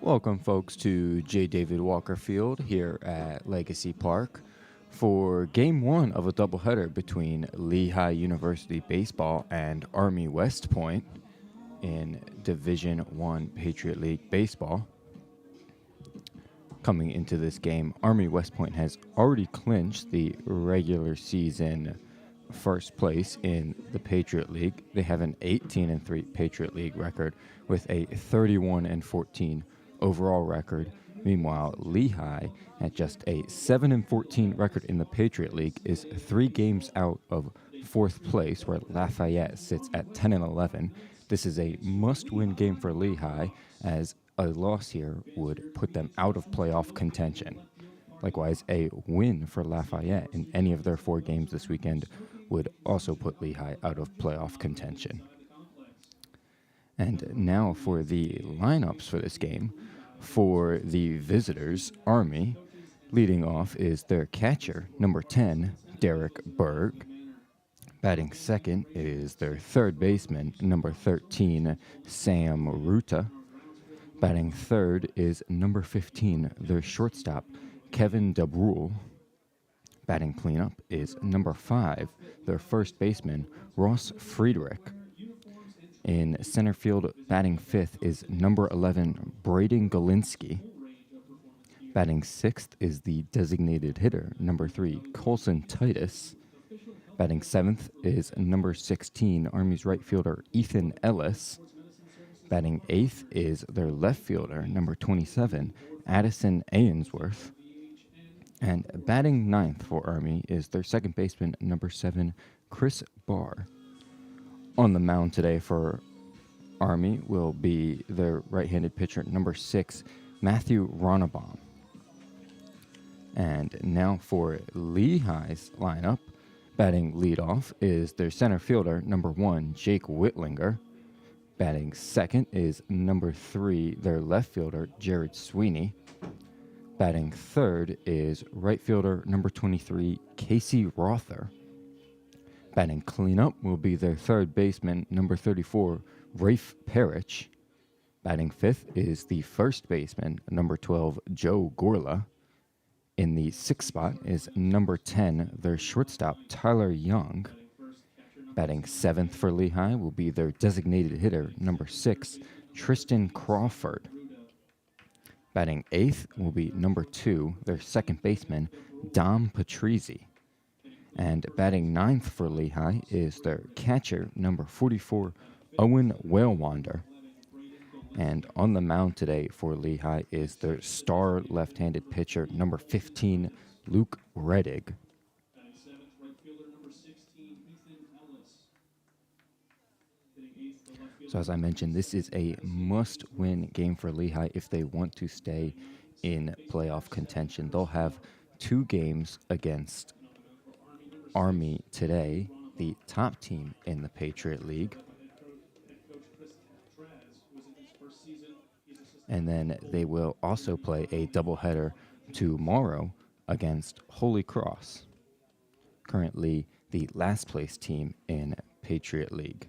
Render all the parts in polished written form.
Welcome, folks, to J. David Walker Field here at Legacy Park for Game 1 of a doubleheader between Lehigh University Baseball and Army West Point in Division I Patriot League Baseball. Coming into this game, Army West Point has already clinched the regular season first place in the Patriot League. They have an 18-3 Patriot League record with a 31-14 overall record. Meanwhile, Lehigh, at just a 7-14 record in the Patriot League, is 3 games out of fourth place, where Lafayette sits at 10-11. This is a must-win game for Lehigh, as a loss here would put them out of playoff contention. Likewise, a win for Lafayette in any of their 4 games this weekend would also put Lehigh out of playoff contention. And now for the lineups for this game. For the visitors, Army, leading off is their catcher, number 10, Derek Berg. Batting second is their third baseman, number 13, Sam Ruta. Batting third is number 15, their shortstop, Kevin DeBrule. Batting cleanup is number 5, their first baseman, Ross Friedrich. In center field, batting fifth is number 11, Braden Galinsky. Batting sixth is the designated hitter, number 3, Colson Titus. Batting seventh is number 16, Army's right fielder, Ethan Ellis. Batting eighth is their left fielder, number 27, Addison Ainsworth. And batting ninth for Army is their second baseman, number 7, Chris Barr. On the mound today for Army will be their right-handed pitcher, number 6, Matthew Ronnebaum. And now for Lehigh's lineup, batting leadoff is their center fielder, number 1, Jake Whitlinger. Batting second is number 3, their left fielder, Jared Sweeney. Batting third is right fielder, number 23, Casey Rother. Batting cleanup will be their third baseman, number 34, Rafe Parrish. Batting fifth is the first baseman, number 12, Joe Gorla. In the sixth spot is number 10, their shortstop, Tyler Young. Batting seventh for Lehigh will be their designated hitter, number 6, Tristan Crawford. Batting eighth will be number 2, their second baseman, Dom Patrizi. And batting ninth for Lehigh is their catcher, number 44, Owen Whalewander. And on the mound today for Lehigh is their star left-handed pitcher, number 15, Luke Reddig. So as I mentioned, this is a must-win game for Lehigh if they want to stay in playoff contention. They'll have 2 games against Army today, the top team in the Patriot League. And then they will also play a doubleheader tomorrow against Holy Cross, currently the last place team in Patriot League.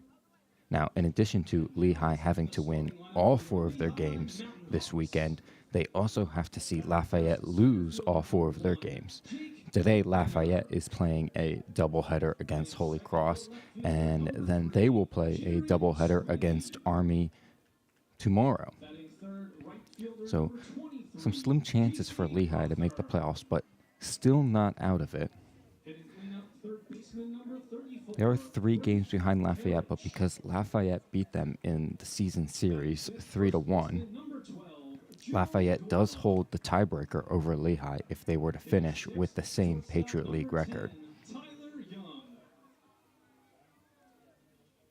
Now, in addition to Lehigh having to win all 4 of their games this weekend, they also have to see Lafayette lose all 4 of their games. Today, Lafayette is playing a doubleheader against Holy Cross, and then they will play a doubleheader against Army tomorrow. So, some slim chances for Lehigh to make the playoffs, but still not out of it. There are 3 games behind Lafayette, but because Lafayette beat them in the season series 3-1, Lafayette does hold the tiebreaker over Lehigh if they were to finish with the same Patriot League record.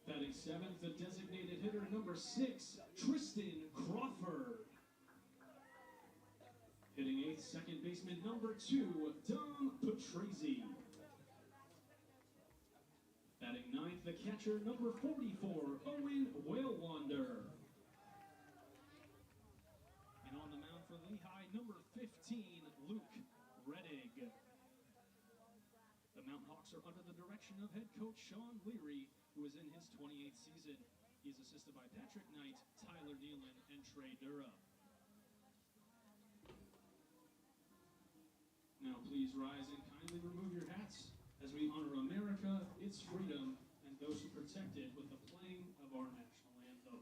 Batting seventh, the designated hitter, number 6, Tristan Crawford. Hitting eighth, second baseman, number 2, Dom Patrizi. Batting ninth, the catcher, number 44, Owen Whalewander. And on the mound for Lehigh, number 15, Luke Reddig. The Mountain Hawks are under the direction of head coach Sean Leary, who is in his 28th season. He is assisted by Patrick Knight, Tyler Nealon, and Trey Dura. please rise and kindly remove your hats as we honor America, its freedom, and those who protect it with the playing of our national anthem.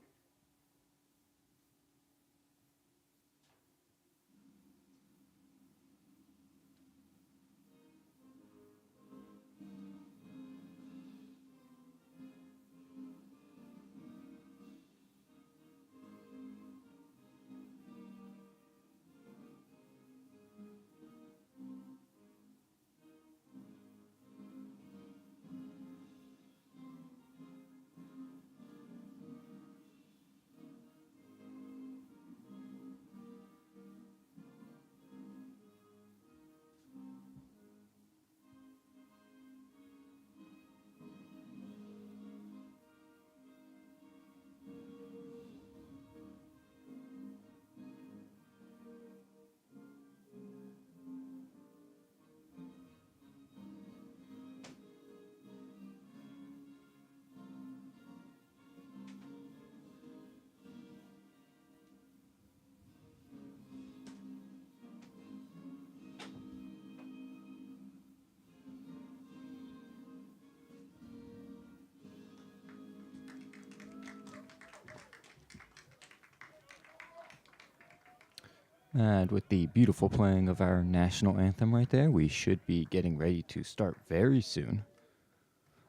And with the beautiful playing of our national anthem right there, we should be getting ready to start very soon.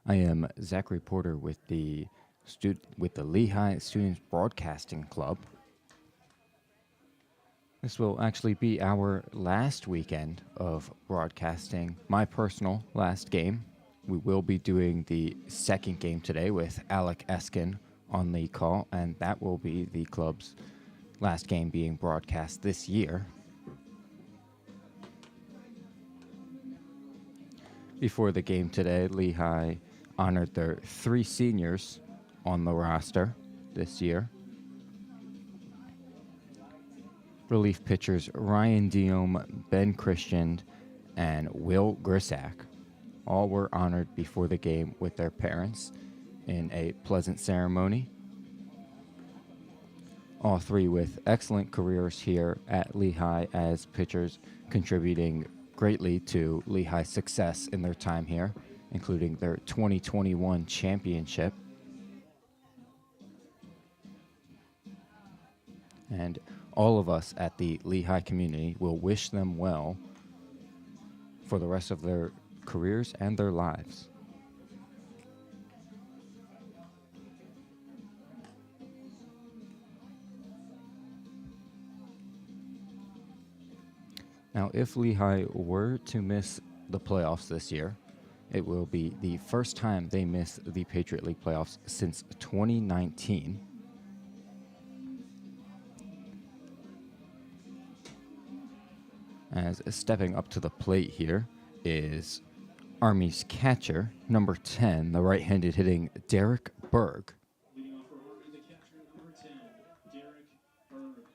I am Zachary Porter with the Lehigh Students Broadcasting Club. This will actually be our last weekend of broadcasting, my personal last game. We will be doing the second game today with Alec Eskin on the call, and that will be the club's last game being broadcast this year. Before the game today, Lehigh honored their 3 seniors on the roster this year. Relief pitchers Ryan Diome, Ben Christian, and Will Grisak all were honored before the game with their parents in a pleasant ceremony. All 3 with excellent careers here at Lehigh as pitchers, contributing greatly to Lehigh's success in their time here, including their 2021 championship. And all of us at the Lehigh community will wish them well for the rest of their careers and their lives. Now, if Lehigh were to miss the playoffs this year, it will be the first time they miss the Patriot League playoffs since 2019. As stepping up to the plate here is Army's catcher, number 10, the right-handed hitting Derek Berg. Leading off for Army, the catcher, number 10, Derek Berg.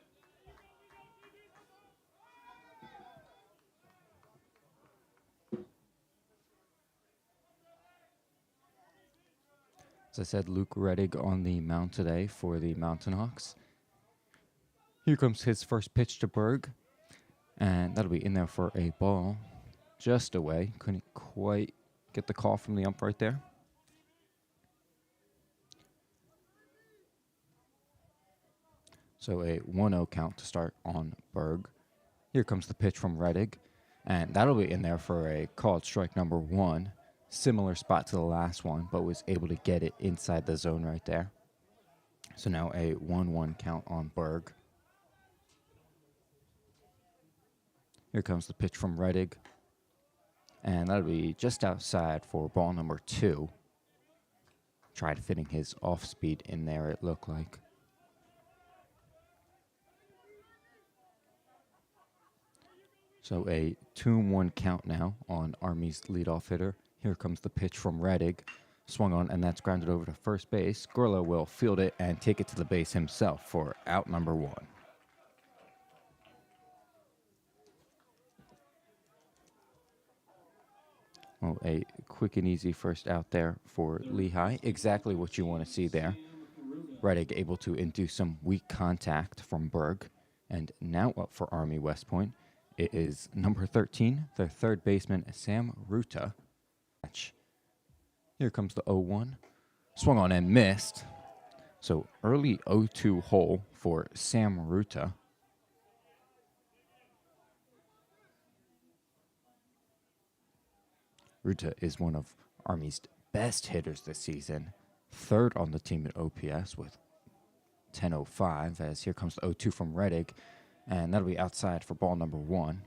As I said, Luke Reddig on the mound today for the Mountain Hawks. Here comes his first pitch to Berg, and that'll be in there for a ball just away. Couldn't quite get the call from the ump right there. So a 1-0 count to start on Berg. Here comes the pitch from Reddig, and that'll be in there for a called strike number 1. Similar spot to the last one, but was able to get it inside the zone right there. So now a 1-1 count on Berg. Here comes the pitch from Reddig, and that'll be just outside for ball number 2. Tried fitting his off speed in there, it looked like. So a 2-1 count now on Army's leadoff hitter. Here comes the pitch from Reddig. Swung on, and that's grounded over to first base. Gorla will field it and take it to the base himself for out number 1. Oh, a quick and easy first out there for Lehigh. Exactly what you want to see there. Reddig able to induce some weak contact from Berg. And now up for Army West Point it is number 13, their third baseman, Sam Ruta. Here comes the 0-1. Swung on and missed. So early 0-2 hole for Sam Ruta. Ruta is one of Army's best hitters this season. Third on the team in OPS with 10.05, as here comes the 0-2 from Reddick, and that'll be outside for ball number 1.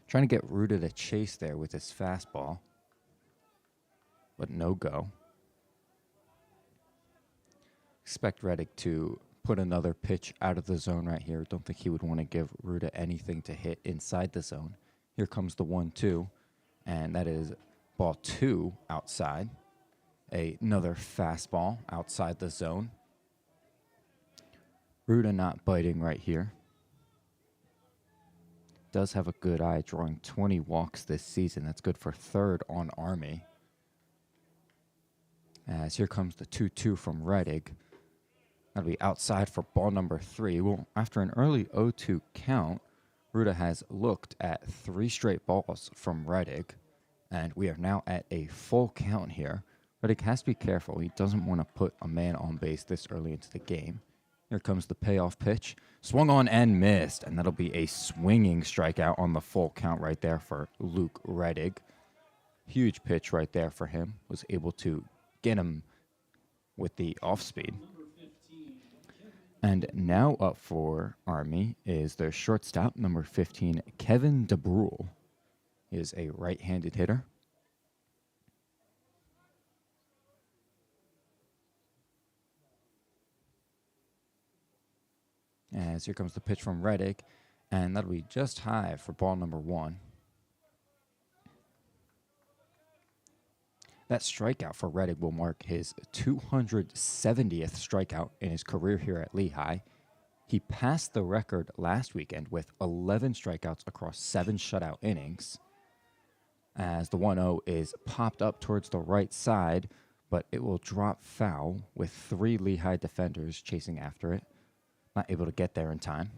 Trying to get Ruta to chase there with his fastball, but no go. Expect Reddick to put another pitch out of the zone right here. Don't think he would want to give Ruta anything to hit inside the zone. Here comes the 1-2, and that is ball 2 outside. Another fastball outside the zone. Ruta not biting right here. Does have a good eye, drawing 20 walks this season. That's good for third on Army. As here comes the 2-2 from Reddick. That'll be outside for ball number 3. Well, after an early 0-2 count, Ruta has looked at 3 straight balls from Reddick, and we are now at a full count here. Reddick has to be careful. He doesn't want to put a man on base this early into the game. Here comes the payoff pitch. Swung on and missed, and that'll be a swinging strikeout on the full count right there for Luke Reddick. Huge pitch right there for him. Was able to get him with the off speed. And now up for Army is their shortstop, number 15, Kevin DeBrule. He is a right-handed hitter. As here comes the pitch from Reddick, and that'll be just high for ball number 1. That strikeout for Reddick will mark his 270th strikeout in his career here at Lehigh. He passed the record last weekend with 11 strikeouts across 7 shutout innings. As the 1-0 is popped up towards the right side, but it will drop foul with 3 Lehigh defenders chasing after it. Not able to get there in time.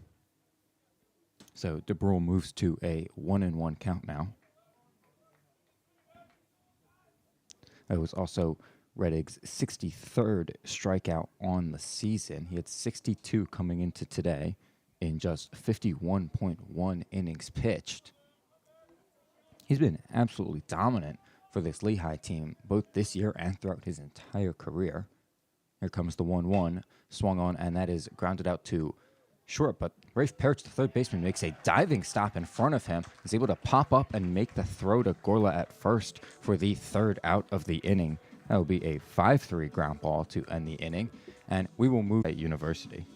So DeBrule moves to a 1-1 count now. It was also Reddick's 63rd strikeout on the season. He had 62 coming into today in just 51.1 innings pitched. He's been absolutely dominant for this Lehigh team, both this year and throughout his entire career. Here comes the 1-1, swung on, and that is grounded out to short. But Rafe Parrish, the third baseman, makes a diving stop in front of him. He's able to pop up and make the throw to Gorla at first for the third out of the inning. That will be a 5-3 ground ball to end the inning, and we will move at University.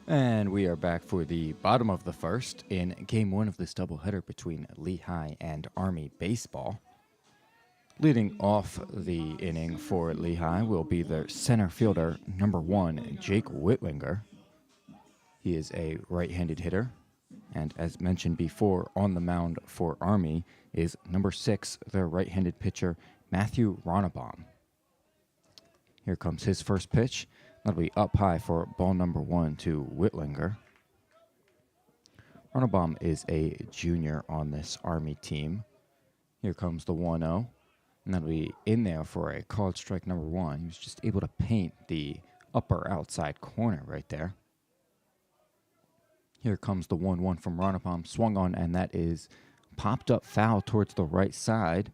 And we are back for the bottom of the first in Game 1 of this doubleheader between Lehigh and Army baseball. Leading off the inning for Lehigh will be their center fielder, number 1, Jake Whitlinger. He is a right-handed hitter, and as mentioned before, on the mound for Army is number 6, their right-handed pitcher, Matthew Ronnebaum. Here comes his first pitch. That'll be up high for ball number 1 to Whitlinger. Ronnebaum is a junior on this Army team. Here comes the 1-0, and that'll be in there for a called strike number 1. He was just able to paint the upper outside corner right there. Here comes the 1-1 from Ronnebaum, swung on, and that is popped up foul towards the right side.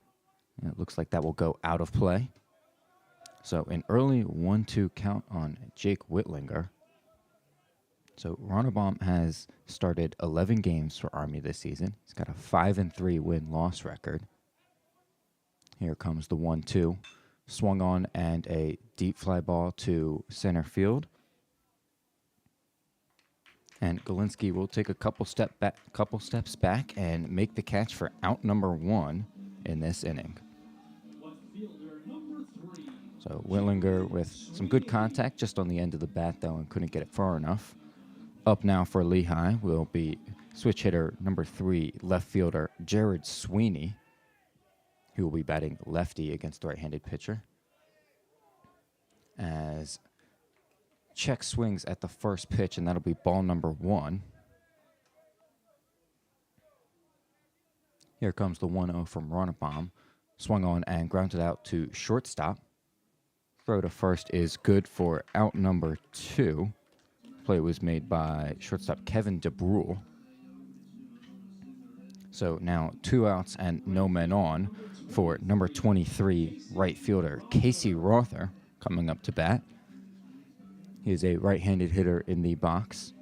And it looks like that will go out of play. So an early 1-2 count on Jake Whitlinger. So Ronnebaum has started 11 games for Army this season. He's got a 5-3 win-loss record. Here comes the 1-2. Swung on and a deep fly ball to center field. And Galinsky will take a couple steps back and make the catch for out number 1 in this inning. So Whitlinger with some good contact just on the end of the bat, though, and couldn't get it far enough. Up now for Lehigh will be switch hitter number 3, left fielder Jared Sweeney, who will be batting lefty against the right-handed pitcher. As check swings at the first pitch, and that'll be ball number 1. Here comes the 1-0 from Ronnebaum. Swung on and grounded out to shortstop. Throw to first is good for out number 2. Play was made by shortstop Kevin DeBrule. So now 2 outs and no men on for number 23 right fielder Casey Rother coming up to bat. He is a right-handed hitter in the box.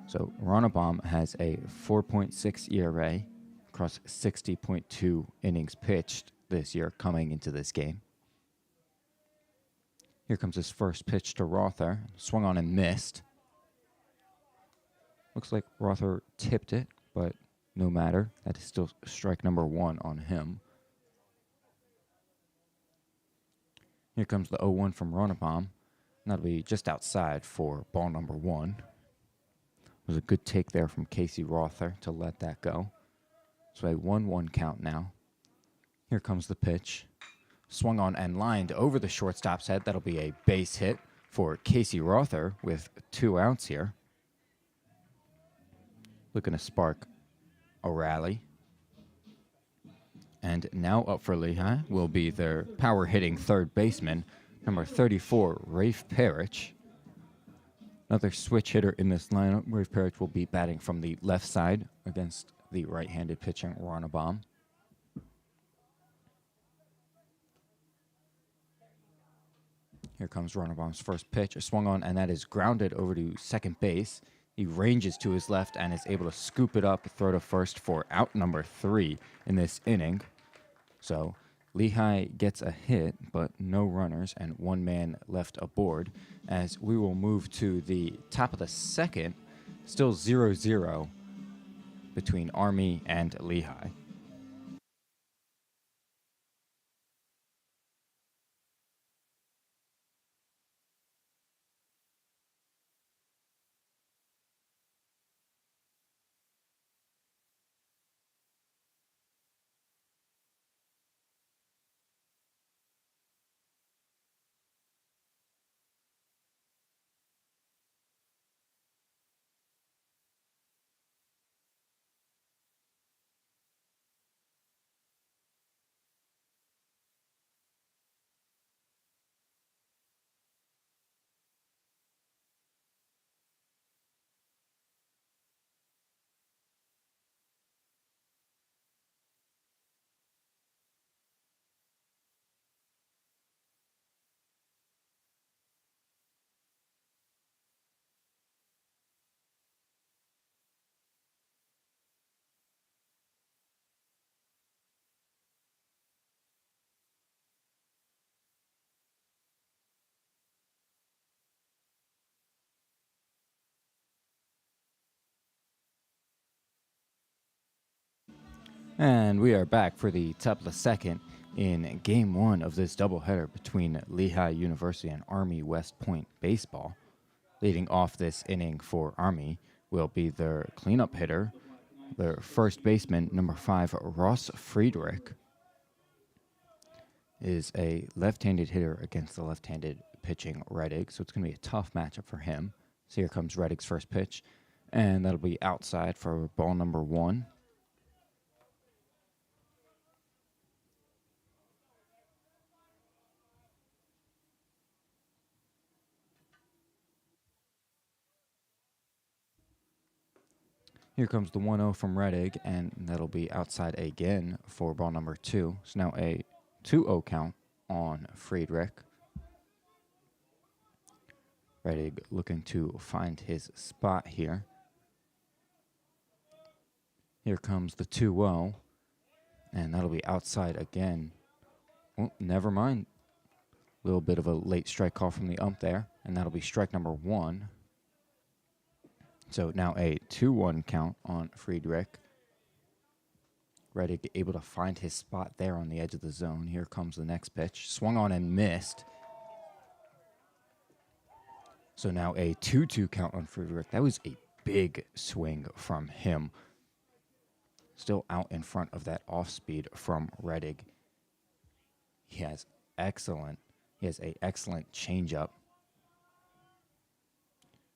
So Ronnebaum has a 4.6 ERA across 60.2 innings pitched this year coming into this game. Here comes his first pitch to Rother. Swung on and missed. Looks like Rother tipped it, but no matter. That is still strike number 1 on him. Here comes the 0-1 from Ronnebaum. That'll be just outside for ball number 1. It was a good take there from Casey Rother to let that go. So a 1-1 count now. Here comes the pitch. Swung on and lined over the shortstop's head. That'll be a base hit for Casey Rother with 2 outs here. Looking to spark a rally. And now up for Lehigh will be their power-hitting third baseman, number 34, Rafe Parrish. Another switch hitter in this lineup. Rafe Parrish will be batting from the left side against the right-handed pitcher, Ronnebaum. Here comes Ronnebaum's first pitch. A swung on, and that is grounded over to second base. He ranges to his left and is able to scoop it up, throw to first for out number 3 in this inning. So Lehigh gets a hit, but no runners and 1 man left aboard. As we will move to the top of the second, still 0-0 between Army and Lehigh. And we are back for the top of the second. in Game 1 of this doubleheader between Lehigh University and Army West Point baseball. Leading off this inning for Army will be their cleanup hitter, their first baseman, number 5, Ross Friedrich, is a left-handed hitter against the left-handed pitching Reddick, so it's going to be a tough matchup for him. So here comes Reddick's first pitch, and that'll be outside for ball number 1. Here comes the 1-0 from Reddick, and that'll be outside again for ball number 2. So now a 2-0 count on Friedrich. Reddick looking to find his spot here. Here comes the 2-0, and that'll be outside again. Oh, never mind. A little bit of a late strike call from the ump there, and that'll be strike number 1. So now a 2-1 count on Friedrich. Reddick able to find his spot there on the edge of the zone. Here comes the next pitch. Swung on and missed. So now a 2-2 count on Friedrich. That was a big swing from him. Still out in front of that off speed from Reddick. He has a excellent changeup.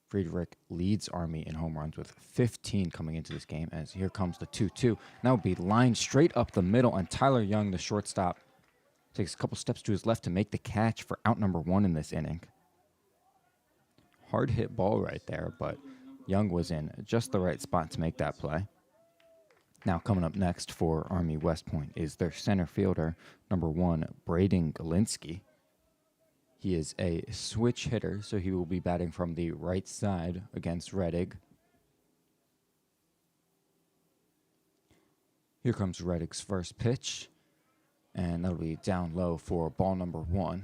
Friedrich leads Army in home runs with 15 coming into this game, as here comes the 2-2. Now will be lined straight up the middle, and Tyler Young, the shortstop, takes a couple steps to his left to make the catch for out number 1 in this inning. Hard hit ball right there, but Young was in just the right spot to make that play. Now coming up next for Army West Point is their center fielder, number 1, Braden Galinsky. He is a switch hitter, so he will be batting from the right side against Reddick. Here comes Reddick's first pitch, and that'll be down low for ball number 1.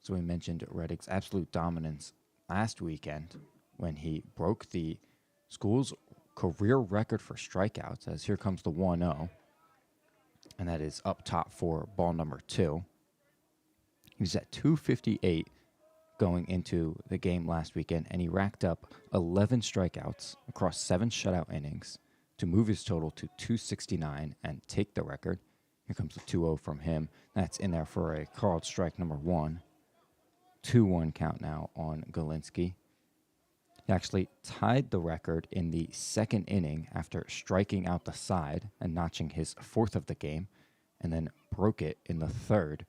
So we mentioned Reddick's absolute dominance last weekend when he broke the school's career record for strikeouts, as here comes the 1-0, and that is up top for ball number 2. He was at 258 going into the game last weekend, and he racked up 11 strikeouts across 7 shutout innings to move his total to 269 and take the record. Here comes the 2-0 from him. That's in there for a called strike number 1. 2-1 count now on Galinsky. He actually tied the record in the second inning after striking out the side and notching his 4th of the game, and then broke it in the 3rd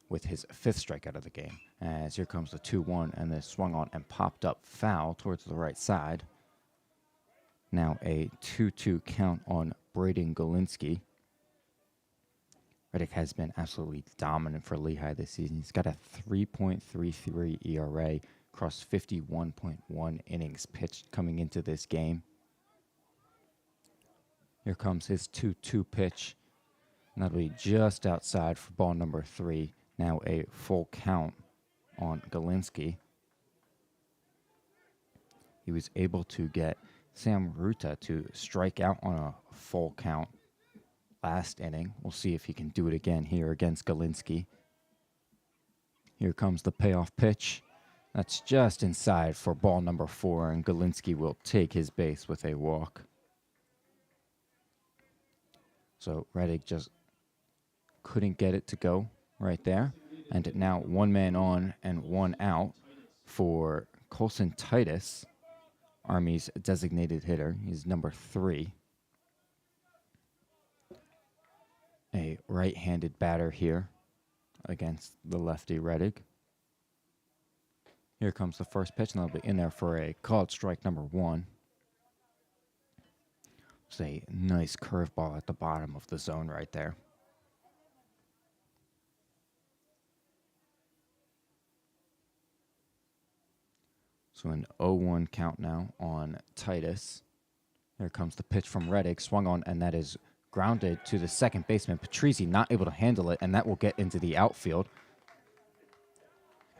with his 5th strikeout of the game. As here comes the 2-1, and then swung on and popped up foul towards the right side. Now a 2-2 count on Braden Galinsky. Reddick has been absolutely dominant for Lehigh this season. He's got a 3.33 ERA across 51.1 innings pitched coming into this game. Here comes his 2-2 pitch, and that'll be just outside for ball number 3. Now a full count on Galinsky. He was able to get Sam Ruta to strike out on a full count last inning. We'll see if he can do it again here against Galinsky. Here comes the payoff pitch. That's just inside for ball number 4, and Galinsky will take his base with a walk. So Reddick just couldn't get it to go right there. And now 1 man on and 1 out for Colson Titus, Army's designated hitter. He's number 3. A right-handed batter here against the lefty Reddick. Here comes the first pitch, and they'll be in there for a called strike number 1. It's a nice curveball at the bottom of the zone right there. So an 0-1 count now on Titus. Here comes the pitch from Reddick, swung on, and that is grounded to the second baseman. Patrizzi not able to handle it, and that will get into the outfield.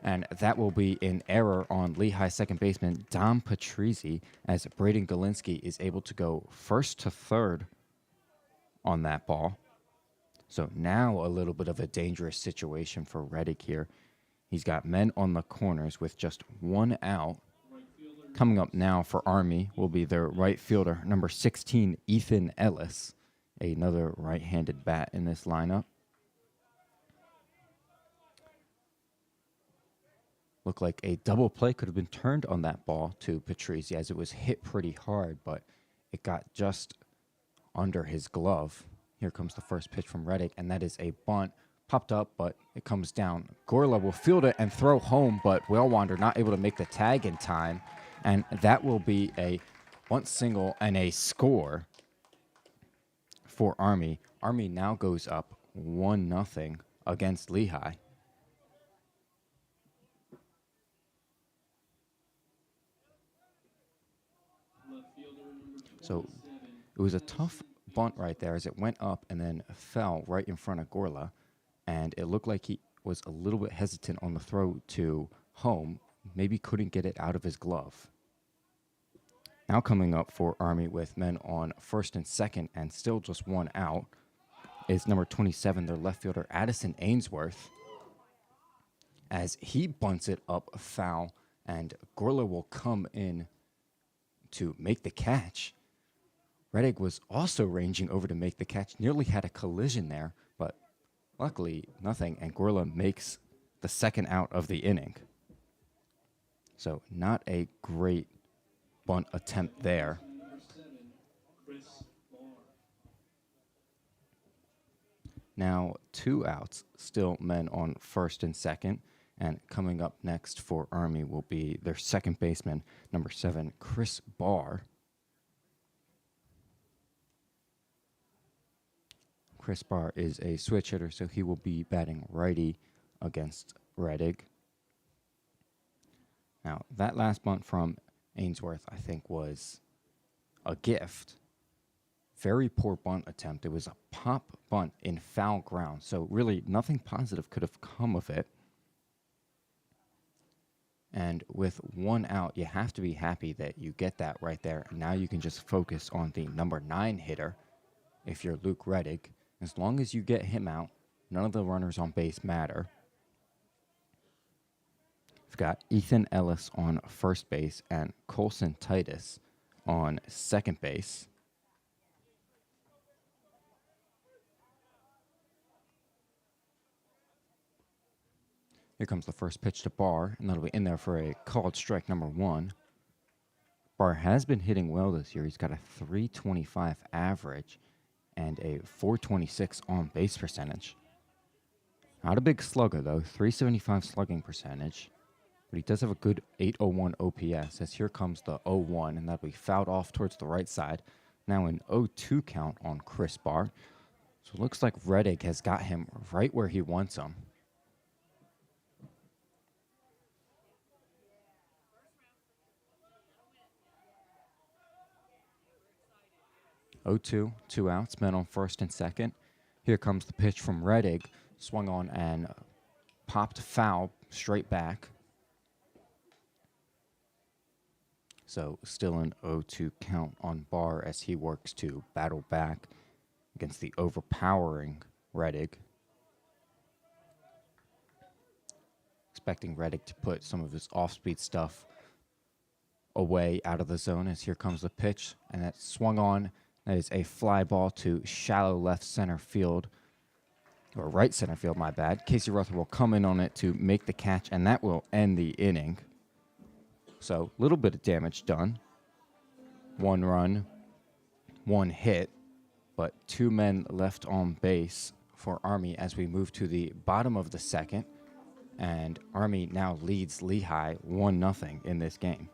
And that will be an error on Lehigh second baseman Dom Patrizzi, as Braden Galinsky is able to go first to third on that ball. So now a little bit of a dangerous situation for Reddick here. He's got men on the corners with just one out. Coming up now for Army will be their right fielder, number 16, Ethan Ellis, another right-handed bat in this lineup. Looked like a double play could have been turned on that ball to Patrizzi, as it was hit pretty hard, but it got just under his glove. Here comes the first pitch from Reddick, and that is a bunt. Popped up, but it comes down. Gorla will field it and throw home, but Whalewander not able to make the tag in time, and that will be a bunt single and a score for Army. Army now goes up 1-0 against Lehigh. So it was a tough bunt right there, as it went up and then fell right in front of Gorla. And it looked like he was a little bit hesitant on the throw to home. Maybe couldn't get it out of his glove. Now coming up for Army with men on first and second and still just one out is number 27, their left fielder, Addison Ainsworth, as he bunts it up foul, and Gorla will come in to make the catch. Reddick was also ranging over to make the catch, nearly had a collision there, but luckily nothing, and Gorla makes the second out of the inning. So not a great bunt attempt there. Now 2 outs, still men on first and second, and coming up next for Army will be their second baseman, number 7, Chris Barr. Chris Barr is a switch hitter, so he will be batting righty against Reddick. Now, that last bunt from Ainsworth, I think, was a gift. Very poor bunt attempt. It was a pop bunt in foul ground, so really nothing positive could have come of it. And with 1 out, you have to be happy that you get that right there. Now you can just focus on the number 9 hitter if you're Luke Reddick. As long as you get him out, none of the runners on base matter. We've got Ethan Ellis on first base and Colson Titus on second base. Here comes the first pitch to Barr, and that'll be in there for a called strike number 1. Barr has been hitting well this year. He's got a .325 average and a .426 on-base percentage. Not a big slugger, though. .375 slugging percentage. But he does have a good .801 OPS, as here comes the 0-1, and that'll be fouled off towards the right side. Now an 0-2 count on Chris Barr. So it looks like Reddick has got him right where he wants him. (0-2), 2 outs, men on first and second. Here comes the pitch from Reddick, swung on and popped foul straight back. So still an 0-2 count on Barr as he works to battle back against the overpowering Reddick. Expecting Reddick to put some of his off-speed stuff away out of the zone, as here comes the pitch, and that swung on. That is a fly ball to shallow left center field, or right center field, my bad. Casey Ruther will come in on it to make the catch, and that will end the inning. So a little bit of damage done. 1 run, 1 hit, but 2 men left on base for Army as we move to the bottom of the second. And Army now leads Lehigh 1-0 in this game.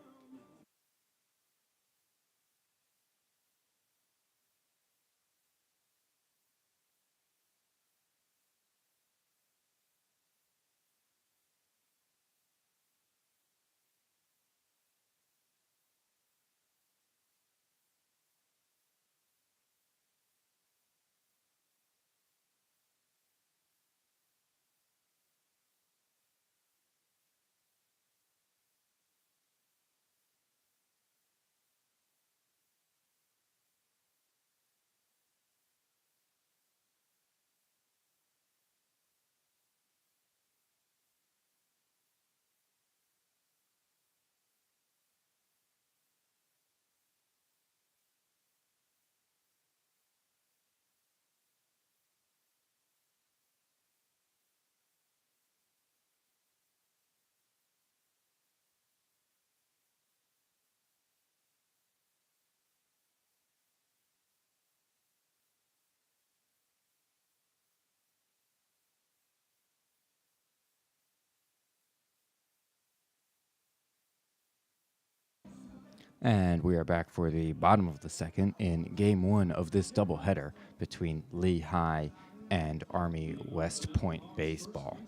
And we are back for the bottom of the second in game one of this doubleheader between Lehigh and Army West Point baseball.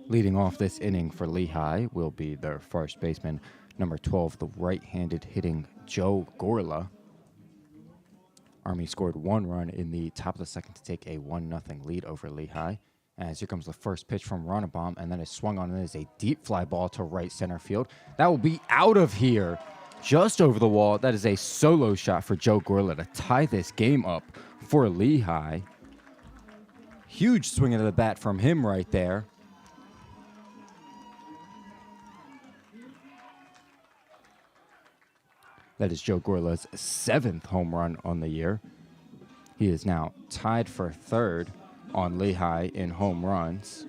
Leading off this inning for Lehigh will be their first baseman, number 12, the right-handed hitting Joe Gorla. Army scored 1 run in the top of the second to take a 1-0 lead over Lehigh. As here comes the first pitch from Ronnebaum, and then is swung on as a deep fly ball to right center field. That will be out of here, just over the wall. That is a solo shot for Joe Gorla to tie this game up for Lehigh. Huge swing of the bat from him right there. That is Joe Gorla's 7th home run on the year. He is now tied for 3rd on Lehigh in home runs.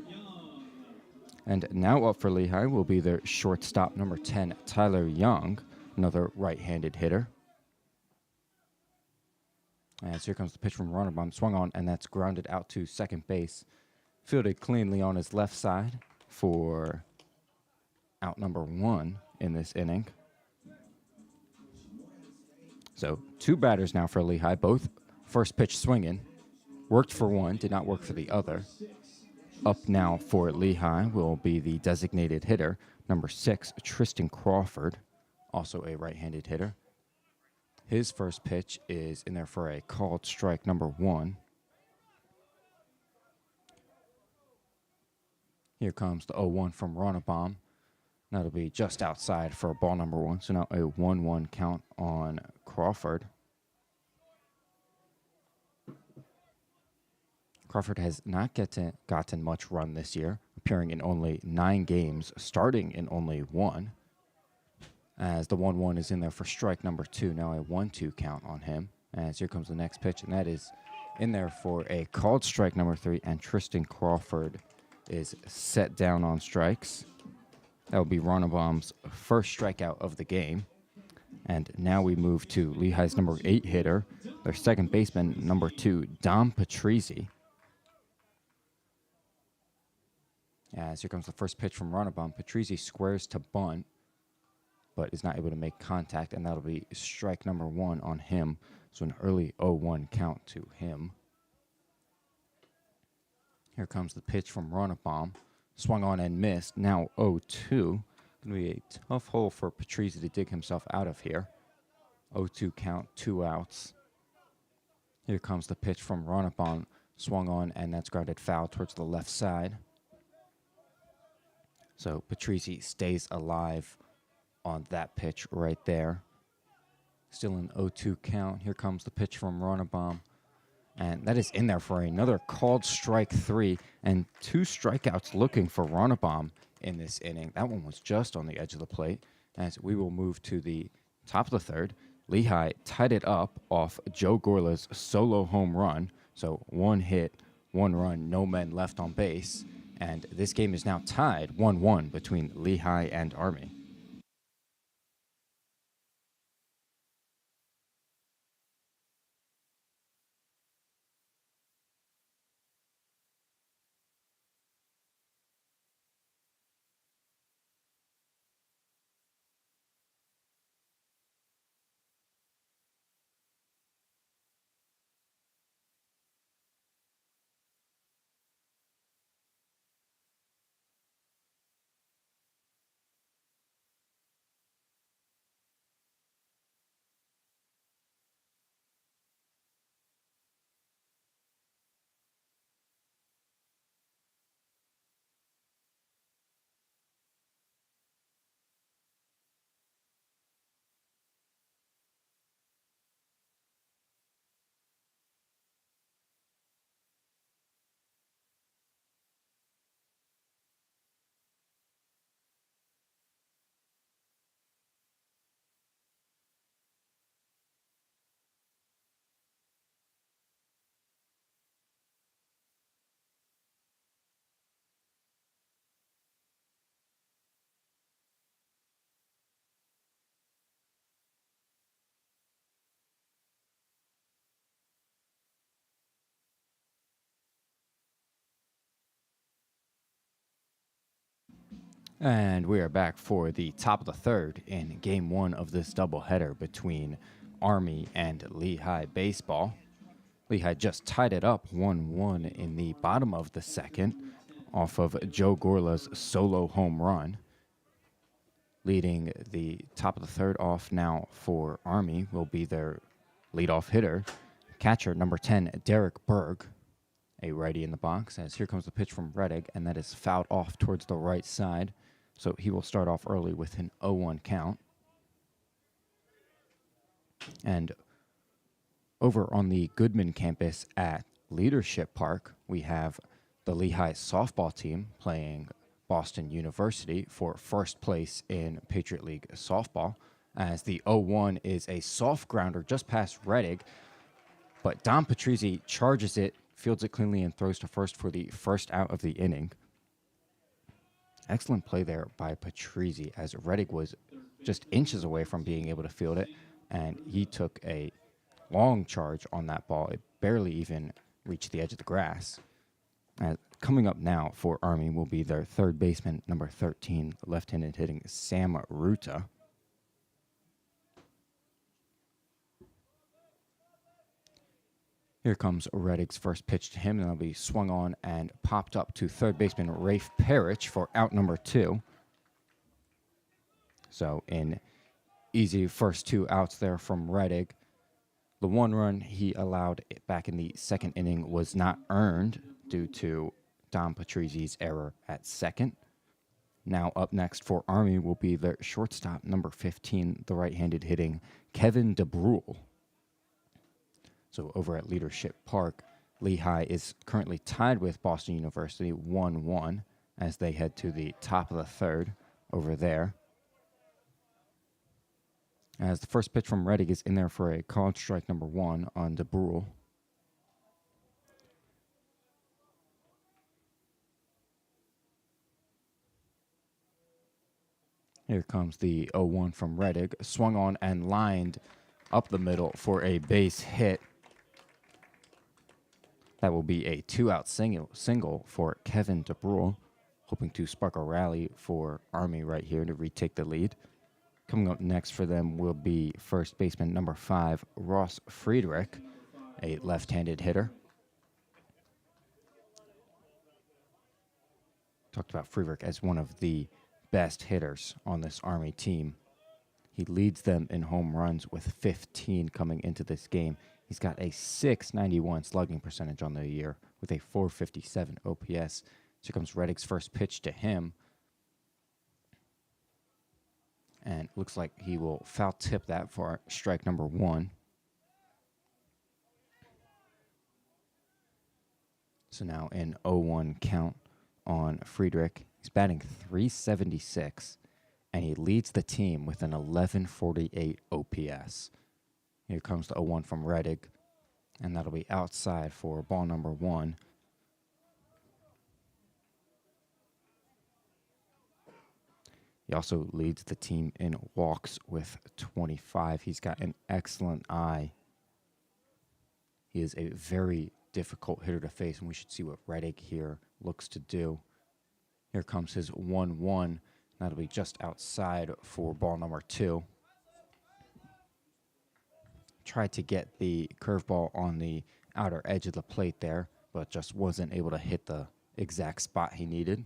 And now up for Lehigh will be their shortstop, number 10, Tyler Young, another right-handed hitter. As here comes the pitch from Ronnebaum, swung on, and that's grounded out to second base. Fielded cleanly on his left side for out number 1 in this inning. So 2 batters now for Lehigh, both first pitch swinging. Worked for one, did not work for the other. Up now for Lehigh will be the designated hitter, number 6, Tristan Crawford, also a right-handed hitter. His first pitch is in there for a called strike, number 1. Here comes the 0-1 from Ronnebaum. That'll be just outside for ball number 1. So now a 1-1 count on Crawford. Crawford has not gotten much run this year, appearing in only 9 games, starting in only 1. As the 1-1 is in there for strike number 2, now a 1-2 count on him. As here comes the next pitch, and that is in there for a called strike number 3, and Tristan Crawford is set down on strikes. That will be Ronnebaum's first strikeout of the game. And now we move to Lehigh's number 8 hitter, their second baseman, number 2, Dom Patrizzi. As here comes the first pitch from Ronnebaum, Patrizzi squares to bunt, but is not able to make contact, and that'll be strike number 1 on him. So an early 0-1 count to him. Here comes the pitch from Ronnebaum. Swung on and missed. Now 0-2. Going to be a tough hole for Patrizzi to dig himself out of here. 0-2 count, 2 outs. Here comes the pitch from Ronnebaum. Swung on, and that's grounded foul towards the left side. So Patrizzi stays alive on that pitch right there. Still an 0-2 count. Here comes the pitch from Ronnebaum. And that is in there for another called strike 3 and 2 strikeouts looking for Ronnebaum in this inning. That one was just on the edge of the plate. As we will move to the top of the third, Lehigh tied it up off Joe Gorla's solo home run. So 1 hit, 1 run, no men left on base. And this game is now tied 1-1 between Lehigh and Army. And we are back for the top of the third in game one of this doubleheader between Army and Lehigh baseball. Lehigh just tied it up 1-1 in the bottom of the second off of Joe Gorla's solo home run. Leading the top of the third off now for Army will be their leadoff hitter, catcher number 10, Derek Berg, a righty in the box, as here comes the pitch from Rettig, and that is fouled off towards the right side. So he will start off early with an 0-1 count. And over on the Goodman campus at Leadership Park, we have the Lehigh softball team playing Boston University for first place in Patriot League softball, as the 0-1 is a soft grounder just past Rettig, but Dom Patrizzi charges it, fields it cleanly, and throws to first for the first out of the inning. Excellent play there by Patrizzi, as Rettig was just inches away from being able to field it, and he took a long charge on that ball. It barely even reached the edge of the grass. Coming up now for Army will be their third baseman, number 13, left-handed hitting Sam Ruta. Here comes Rettig's first pitch to him, and it'll be swung on and popped up to third baseman Rafe Parrish for out number 2. So in easy first 2 outs there from Rettig. The 1 run he allowed back in the second inning was not earned due to Dom Patrizzi's error at second. Now up next for Army will be their shortstop, number 15, the right-handed hitting Kevin DeBrule. So over at Leadership Park, Lehigh is currently tied with Boston University 1-1 as they head to the top of the third over there. As the first pitch from Rettig is in there for a called strike number 1 on DeBrule. Here comes the 0-1 from Rettig, swung on and lined up the middle for a base hit. That will be a 2-out single for Kevin DeBrule, hoping to spark a rally for Army right here to retake the lead. Coming up next for them will be first baseman number 5, Ross Friedrich, a left-handed hitter. Talked about Friedrich as one of the best hitters on this Army team. He leads them in home runs with 15 coming into this game. He's got a .691 slugging percentage on the year with a .457 OPS. Here comes Rettig's first pitch to him. And looks like he will foul tip that for strike number 1. So now an 0-1 count on Friedrich. He's batting .376, and he leads the team with an .1148 OPS. Here comes the 0-1 from Rettig, and that'll be outside for ball number 1. He also leads the team in walks with 25. He's got an excellent eye. He is a very difficult hitter to face, and we should see what Rettig here looks to do. Here comes his 1-1. That'll be just outside for ball number 2. Tried to get the curveball on the outer edge of the plate there, but just wasn't able to hit the exact spot he needed.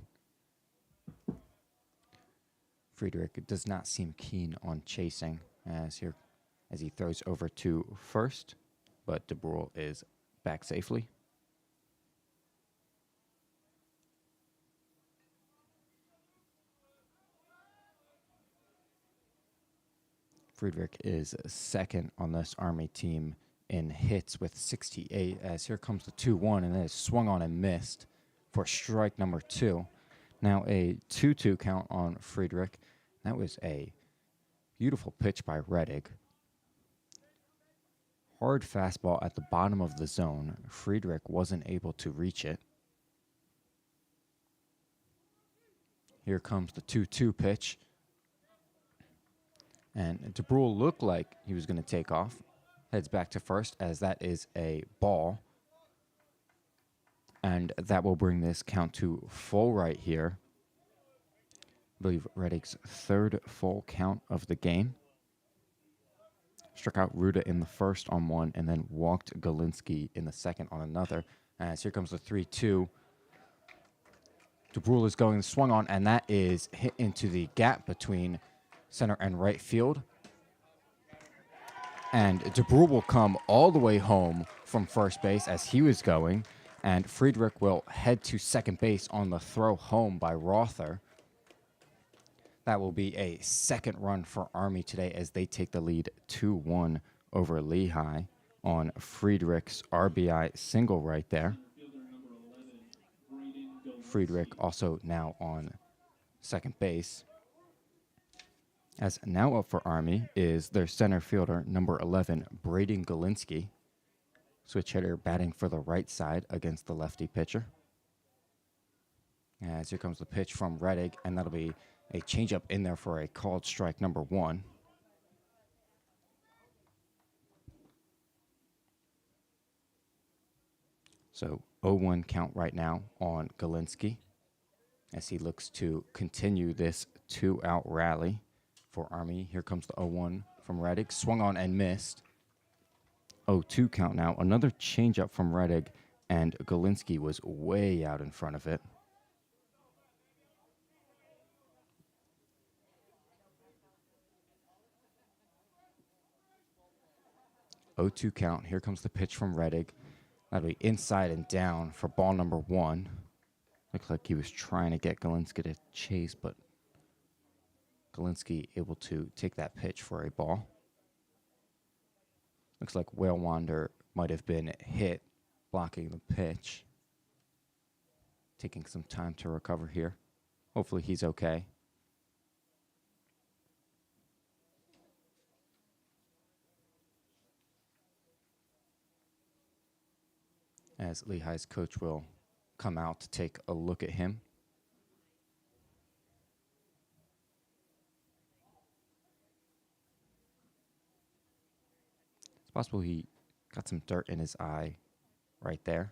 Friedrich does not seem keen on chasing as he throws over to first, but DeBrule is back safely. Friedrich is second on this Army team in hits with 68, as here comes the 2-1, and then it's swung on and missed for strike number 2. Now a 2-2 count on Friedrich. That was a beautiful pitch by Rettig. Hard fastball at the bottom of the zone. Friedrich wasn't able to reach it. Here comes the 2-2 pitch. And DeBrule looked like he was going to take off. Heads back to first, as that is a ball. And that will bring this count to full right here. believe Reddick's third full count of the game. Struck out Ruda in the first on one and then walked Galinsky in the second on another. As here comes the 3-2. DeBrule is going swung on, and that is hit into the gap between center and right field. And DeBrule will come all the way home from first base as he was going. And Friedrich will head to second base on the throw home by Rother. That will be a second run for Army today as they take the lead 2-1 over Lehigh on Friedrich's RBI single right there. Friedrich also now on second base. As now up for Army is their center fielder, number 11, Braden Galinsky. Switch hitter batting for the right side against the lefty pitcher. As here comes the pitch from Reddick, and that'll be a changeup in there for a called strike number 1. So 0-1 count right now on Galinsky as he looks to continue this 2-out rally for Army. Here comes the 0-1 from Reddick. Swung on and missed. 0-2 count now. Another changeup from Reddick, and Galinsky was way out in front of it. Oh, 2 count. Here comes the pitch from Reddick. That'll be inside and down for ball number 1. Looks like he was trying to get Galinsky to chase, but Galinsky able to take that pitch for a ball. Looks like Whale Wander might have been hit blocking the pitch. Taking some time to recover here. Hopefully he's okay. As Lehigh's coach will come out to take a look at him. It's possible he got some dirt in his eye right there.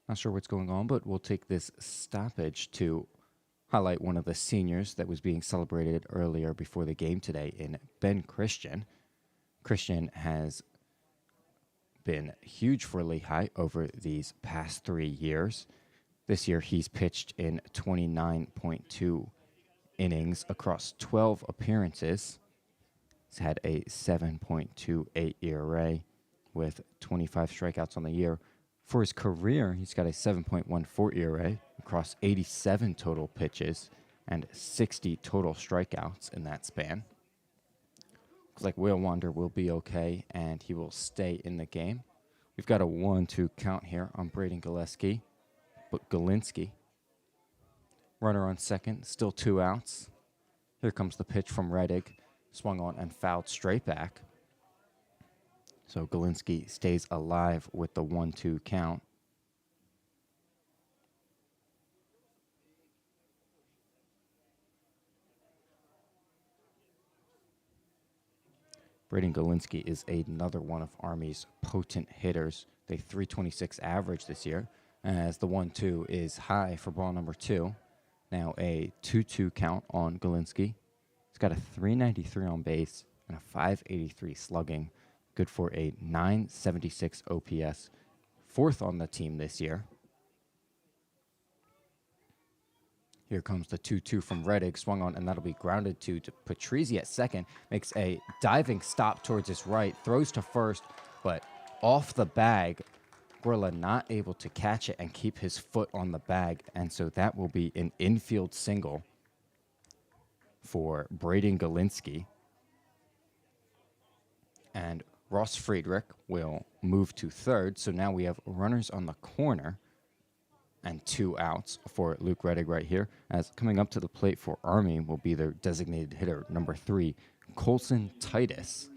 Not sure what's going on, but we'll take this stoppage to highlight one of the seniors that was being celebrated earlier before the game today in Ben Christian. Christian has been huge for Lehigh over these past 3 years. This year he's pitched in 29.2 innings across 12 appearances. He's had a 7.28 ERA with 25 strikeouts on the year. For his career, he's got a 7.14 ERA across 87 total pitches and 60 total strikeouts in that span. Looks like Whale Wander will be okay, and he will stay in the game. We've got a 1-2 count here on Braden Galinsky, but Galinsky. Runner on second, still 2 outs. Here comes the pitch from Reddick, swung on and fouled straight back. So Galinsky stays alive with the 1-2 count. Braden Galinsky is another one of Army's potent hitters. They 326 average this year, as the 1-2 is high for ball number 2. Now a 2-2 count on Galinsky. He's got a 393 on base and a 583 slugging. Good for a 976 OPS. 4th on the team this year. Here comes the 2-2 from Reddick, swung on, and that'll be grounded to Patrizzi at second. Makes a diving stop towards his right, throws to first, but off the bag. Gorla not able to catch it and keep his foot on the bag, and so that will be an infield single for Braden Galinsky. And Ross Friedrich will move to third, so now we have runners on the corner and 2 outs for Luke Reddick right here. As coming up to the plate for Army will be their designated hitter, number 3, Colson Titus.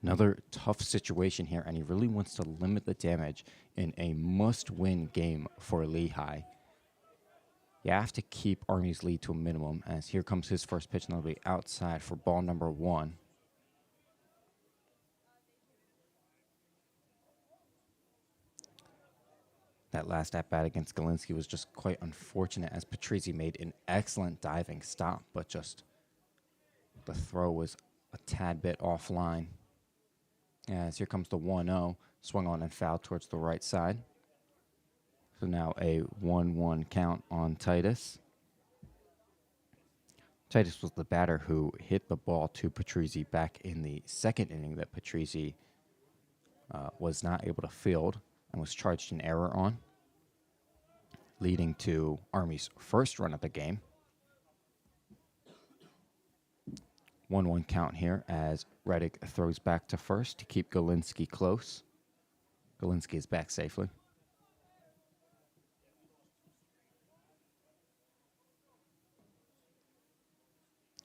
Another tough situation here, and he really wants to limit the damage in a must-win game for Lehigh. You have to keep Army's lead to a minimum, as here comes his first pitch, and that'll be outside for ball number 1. That last at bat against Galinsky was just quite unfortunate as Patrizi made an excellent diving stop, but just the throw was a tad bit offline. As here comes the 1-0, swung on and fouled towards the right side. So now a 1-1 count on Titus. Titus was the batter who hit the ball to Patrizi back in the second inning that Patrizi was not able to field and was charged an error on, leading to Army's first run of the game. 1-1 count here as Reddick throws back to first to keep Galinsky close. Galinsky is back safely.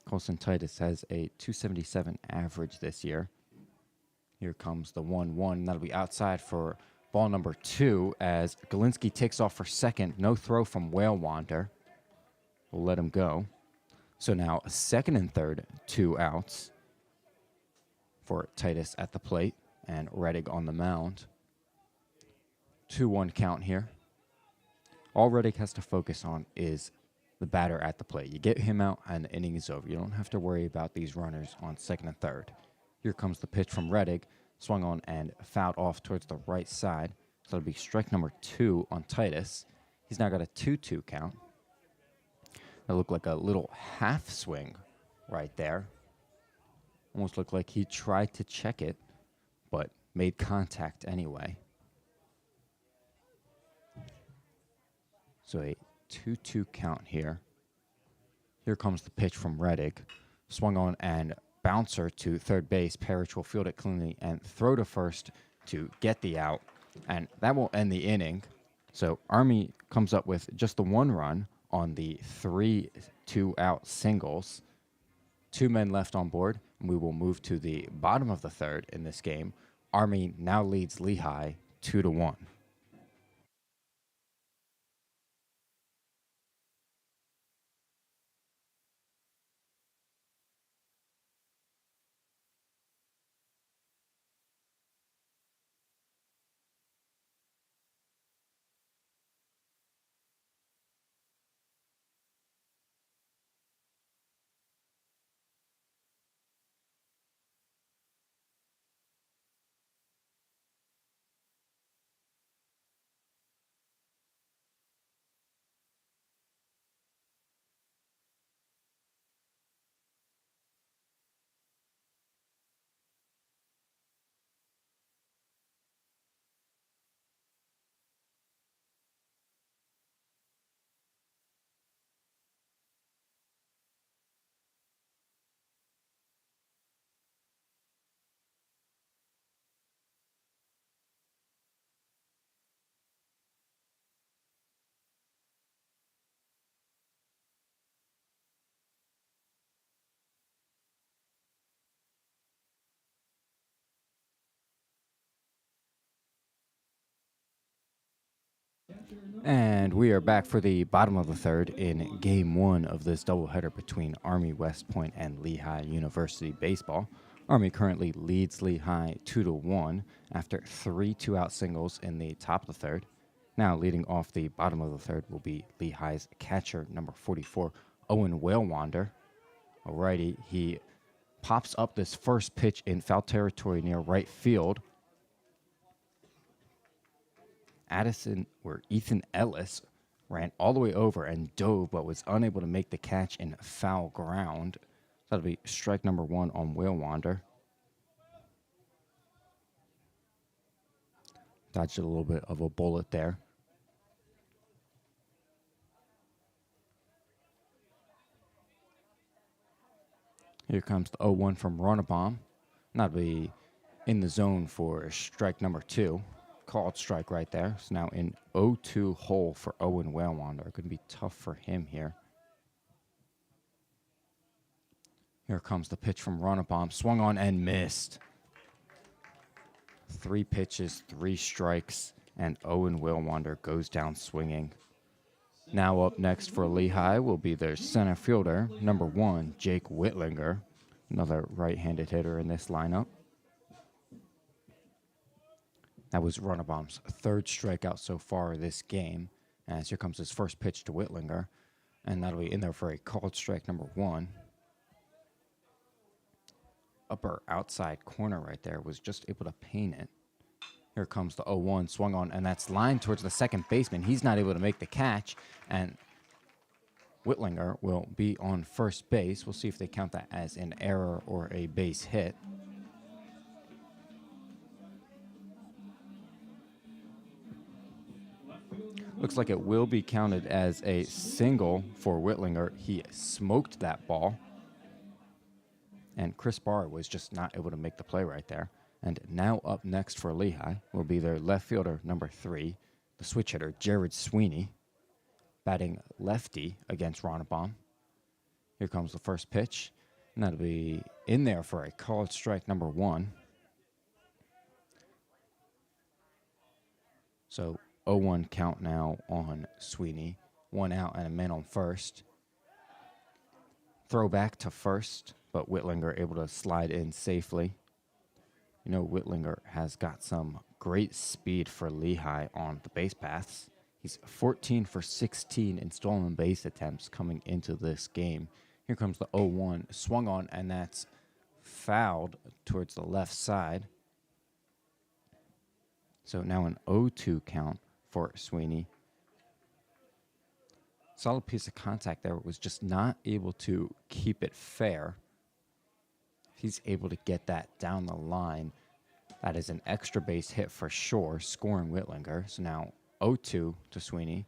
Colson Titus has a .277 average this year. Here comes the 1-1. That'll be outside for ball number 2 as Galinsky takes off for second. No throw from Whale Wander. We'll let him go. So now a second and third, 2 outs for Titus at the plate and Reddick on the mound. 2-1 count here. All Reddick has to focus on is the batter at the plate. You get him out and the inning is over. You don't have to worry about these runners on second and third. Here comes the pitch from Reddick. Swung on and fouled off towards the right side. So it'll be strike number 2 on Titus. He's now got a 2-2 count. That looked like a little half swing right there. Almost looked like he tried to check it, but made contact anyway. So a 2-2 count here. Here comes the pitch from Reddick. Swung on and bouncer to third base. Parrish will field it cleanly and throw to first to get the out. And that will end the inning. So Army comes up with just the 1 run on the 3 2-out singles. 2 men left on board. And we will move to the bottom of the third in this game. Army now leads Lehigh 2-1. And we are back for the bottom of the third in game 1 of this doubleheader between Army West Point and Lehigh University baseball. Army currently leads Lehigh 2-1 after 3 2-out singles in the top of the third. Now leading off the bottom of the third will be Lehigh's catcher, number 44, Owen Whalewander. Alrighty, he pops up this first pitch in foul territory near right field. Ethan Ellis ran all the way over and dove, but was unable to make the catch in foul ground. That'll be strike number 1 on Whalewander. Dodged a little bit of a bullet there. Here comes the 0-1 from Runabaum. That'll be in the zone for strike number 2. Called strike right there. So now in 0-2 hole for Owen Whalewander. Going to be tough for him here. Here comes the pitch from Runabaum. Swung on and missed. 3 pitches, 3 strikes, and Owen Whalewander goes down swinging. Now up next for Lehigh will be their center fielder, number 1, Jake Whitlinger, another right-handed hitter in this lineup. That was Runnebaum's third strikeout so far this game. As here comes his first pitch to Whitlinger, and that'll be in there for a called strike number 1. Upper outside corner right there, was just able to paint it. Here comes the 0-1, swung on, and that's lined towards the second baseman. He's not able to make the catch, and Whitlinger will be on first base. We'll see if they count that as an error or a base hit. Looks like it will be counted as a single for Whitlinger. He smoked that ball. And Chris Barr was just not able to make the play right there. And now up next for Lehigh will be their left fielder, number 3, the switch hitter, Jared Sweeney, batting lefty against Ronnebaum. Here comes the first pitch, and that'll be in there for a called strike number 1. So 0-1 count now on Sweeney. 1 out and a man on first. Throw back to first, but Whitlinger able to slide in safely. You know, Whitlinger has got some great speed for Lehigh on the base paths. He's 14 for 16 in stolen base attempts coming into this game. Here comes the 0-1, swung on, and that's fouled towards the left side. So now an 0-2 count for Sweeney. Solid piece of contact there, was just not able to keep it fair. If he's able to get that down the line, that is an extra base hit for sure, scoring Whitlinger. So now 0-2 to Sweeney.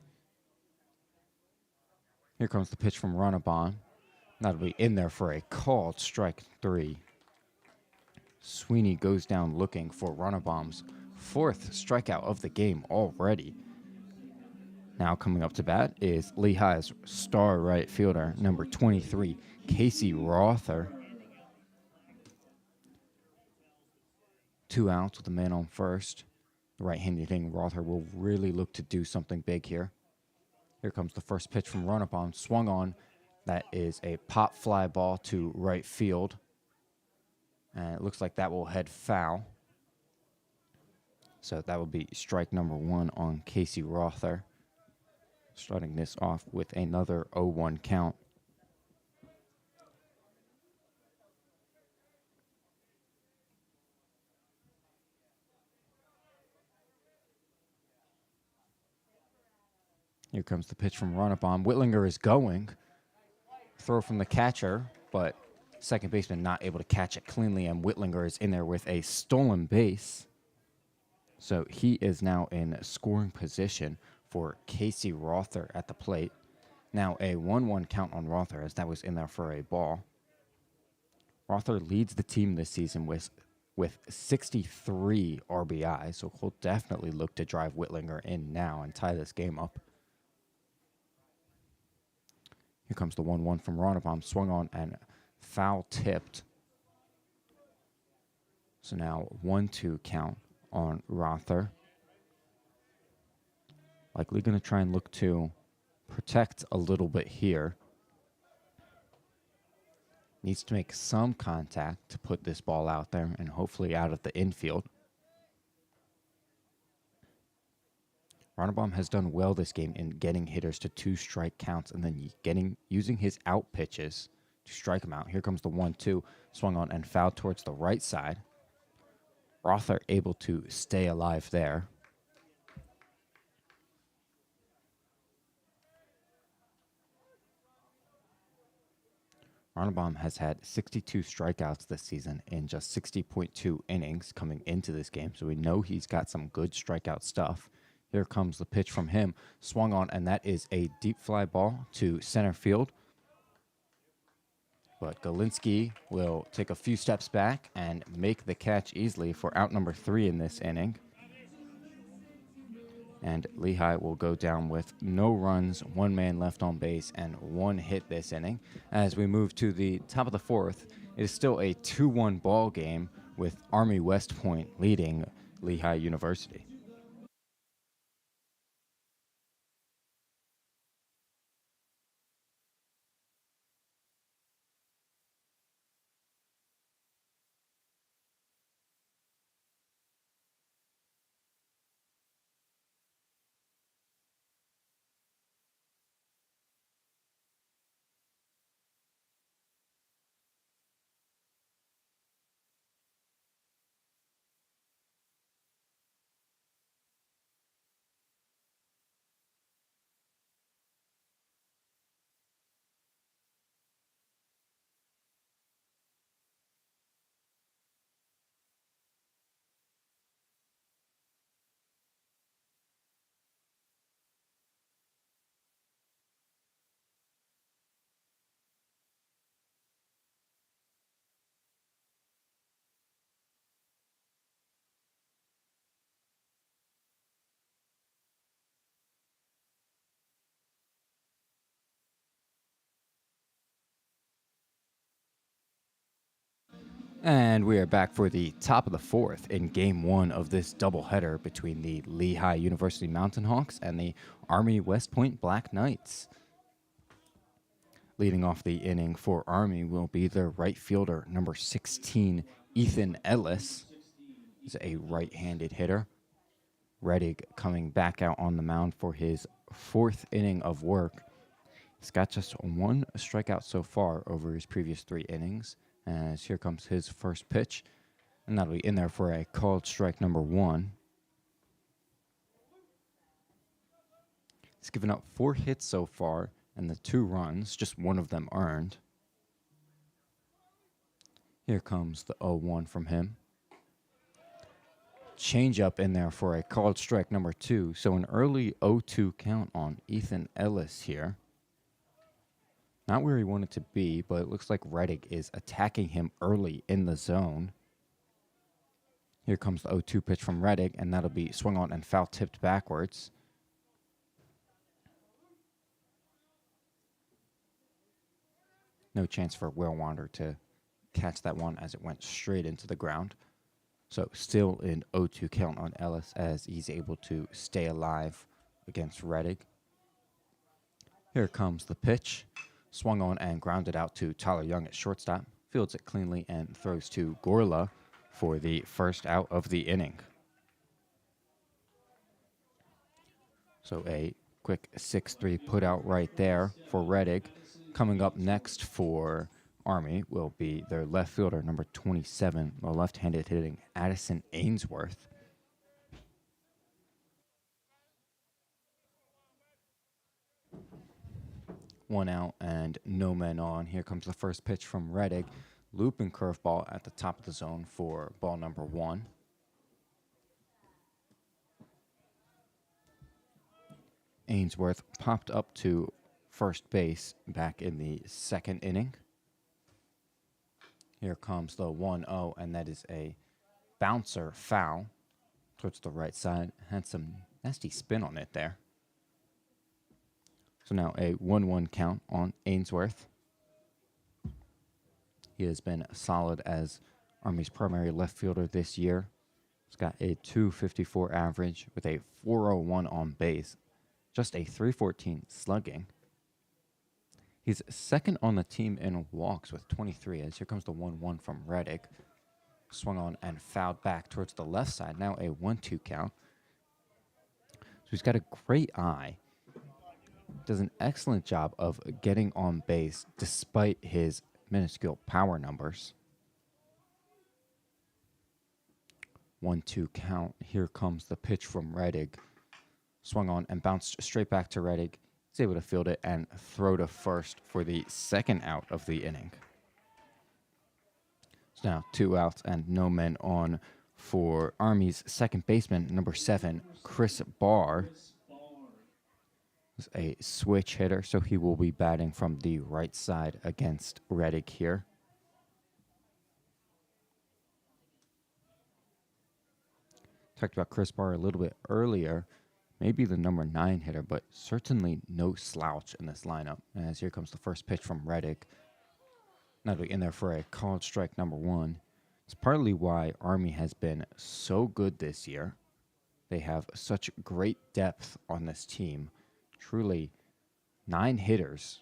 Here comes the pitch from Ronnebaum. That'll be in there for a called strike 3. Sweeney goes down looking for Ronnebaum's 4th strikeout of the game already. Now coming up to bat is Lehigh's star right fielder, number 23, Casey Rother. 2 outs with a man on first. The right-handed hitting Rother will really look to do something big here. Here comes the first pitch from Ronnebaum, swung on. That is a pop fly ball to right field. And it looks like that will head foul. So that will be strike number 1 on Casey Rother. Starting this off with another 0-1 count. Here comes the pitch from Ronnebaum. Whitlinger is going. Throw from the catcher, but second baseman not able to catch it cleanly, and Whitlinger is in there with a stolen base. So he is now in scoring position for Casey Rother at the plate. Now a 1-1 count on Rother, as that was in there for a ball. Rother leads the team this season with 63 RBI, so he'll definitely look to drive Whitlinger in now and tie this game up. Here comes the 1-1 from Ronnebaum, swung on and foul tipped. So now 1-2 count on Rother. Likely going to try and look to protect a little bit here. Needs to make some contact to put this ball out there and hopefully out of the infield. Ronnebaum has done well this game in getting hitters to 2 strike counts and then using his out pitches to strike them out. Here comes the 1-2, swung on and fouled towards the right side. Rother able to stay alive there. Ronnebaum has had 62 strikeouts this season in just 60.2 innings coming into this game, so we know he's got some good strikeout stuff. Here comes the pitch from him, swung on, and that is a deep fly ball to center field. But Galinsky will take a few steps back and make the catch easily for out number 3 in this inning. And Lehigh will go down with no runs, 1 man left on base, and 1 hit this inning. As we move to the top of the 4th, it is still a 2-1 ball game with Army West Point leading Lehigh University. And we are back for the top of the fourth in game one of this doubleheader between the Lehigh University Mountain Hawks and the Army West Point Black Knights. Leading off the inning for Army will be their right fielder, number 16, Ethan Ellis. He's a right-handed hitter. Reddick coming back out on the mound for his fourth inning of work. He's got just one strikeout so far over his previous 3 innings. As here comes his first pitch, and that'll be in there for a called strike number 1. He's given up 4 hits so far, and the 2 runs, just one of them earned. Here comes the 0-1 from him. Change up in there for a called strike number 2. So an early 0-2 count on Ethan Ellis here. Not where he wanted to be, but it looks like Reddick is attacking him early in the zone. Here comes the 0-2 pitch from Reddick, and that'll be swung on and foul tipped backwards. No chance for Will Wander to catch that one as it went straight into the ground. So still an 0-2 count on Ellis as he's able to stay alive against Reddick. Here comes the pitch. Swung on and grounded out to Tyler Young at shortstop. Fields it cleanly and throws to Gorla for the first out of the inning. So a quick 6-3 put out right there for Reddick. Coming up next for Army will be their left fielder, number 27, the left-handed hitting Addison Ainsworth. One out and no men on. Here comes the first pitch from Reddick. Looping curveball at the top of the zone for ball number 1. Ainsworth popped up to first base back in the second inning. Here comes the 1-0, and that is a bouncer foul towards the right side. Had some nasty spin on it there. So now a 1-1 count on Ainsworth. He has been solid as Army's primary left fielder this year. He's got a .254 average with a .401 on base, just a .314 slugging. He's second on the team in walks with 23, as here comes the 1-1 from Reddick. Swung on and fouled back towards the left side. Now a 1-2 count. So he's got a great eye. Does an excellent job of getting on base despite his minuscule power numbers. 1-2 count. Here comes the pitch from Reddick. Swung on and bounced straight back to Reddick. He's able to field it and throw to first for the second out of the inning. So now 2 outs and no men on for Army's second baseman, number 7, Chris Barr. A switch hitter, so he will be batting from the right side against Reddick here. Talked about Chris Barr a little bit earlier. Maybe the number 9 hitter, but certainly no slouch in this lineup. As here comes the first pitch from Reddick. That'll be in there for a called strike number 1. It's partly why Army has been so good this year. They have such great depth on this team. Truly 9 hitters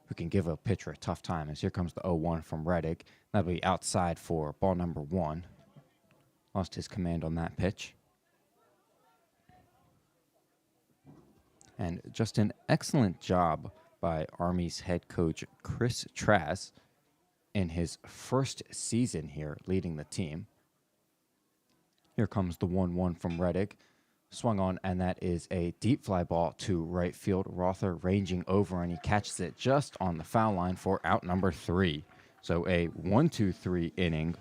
who can give a pitcher a tough time. As here comes the 0-1 from Reddick. That'll be outside for ball number 1. Lost his command on that pitch. And just an excellent job by Army's head coach, Chris Trask, in his first season here leading the team. Here comes the 1-1 from Reddick. Swung on, and that is a deep fly ball to right field. Rother ranging over, and he catches it just on the foul line for out number 3. So a 1-2-3 inning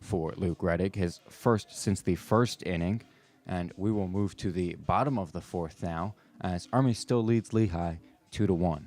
for Luke Reddick, his first since the first inning. And we will move to the bottom of the fourth now, as Army still leads Lehigh 2-1.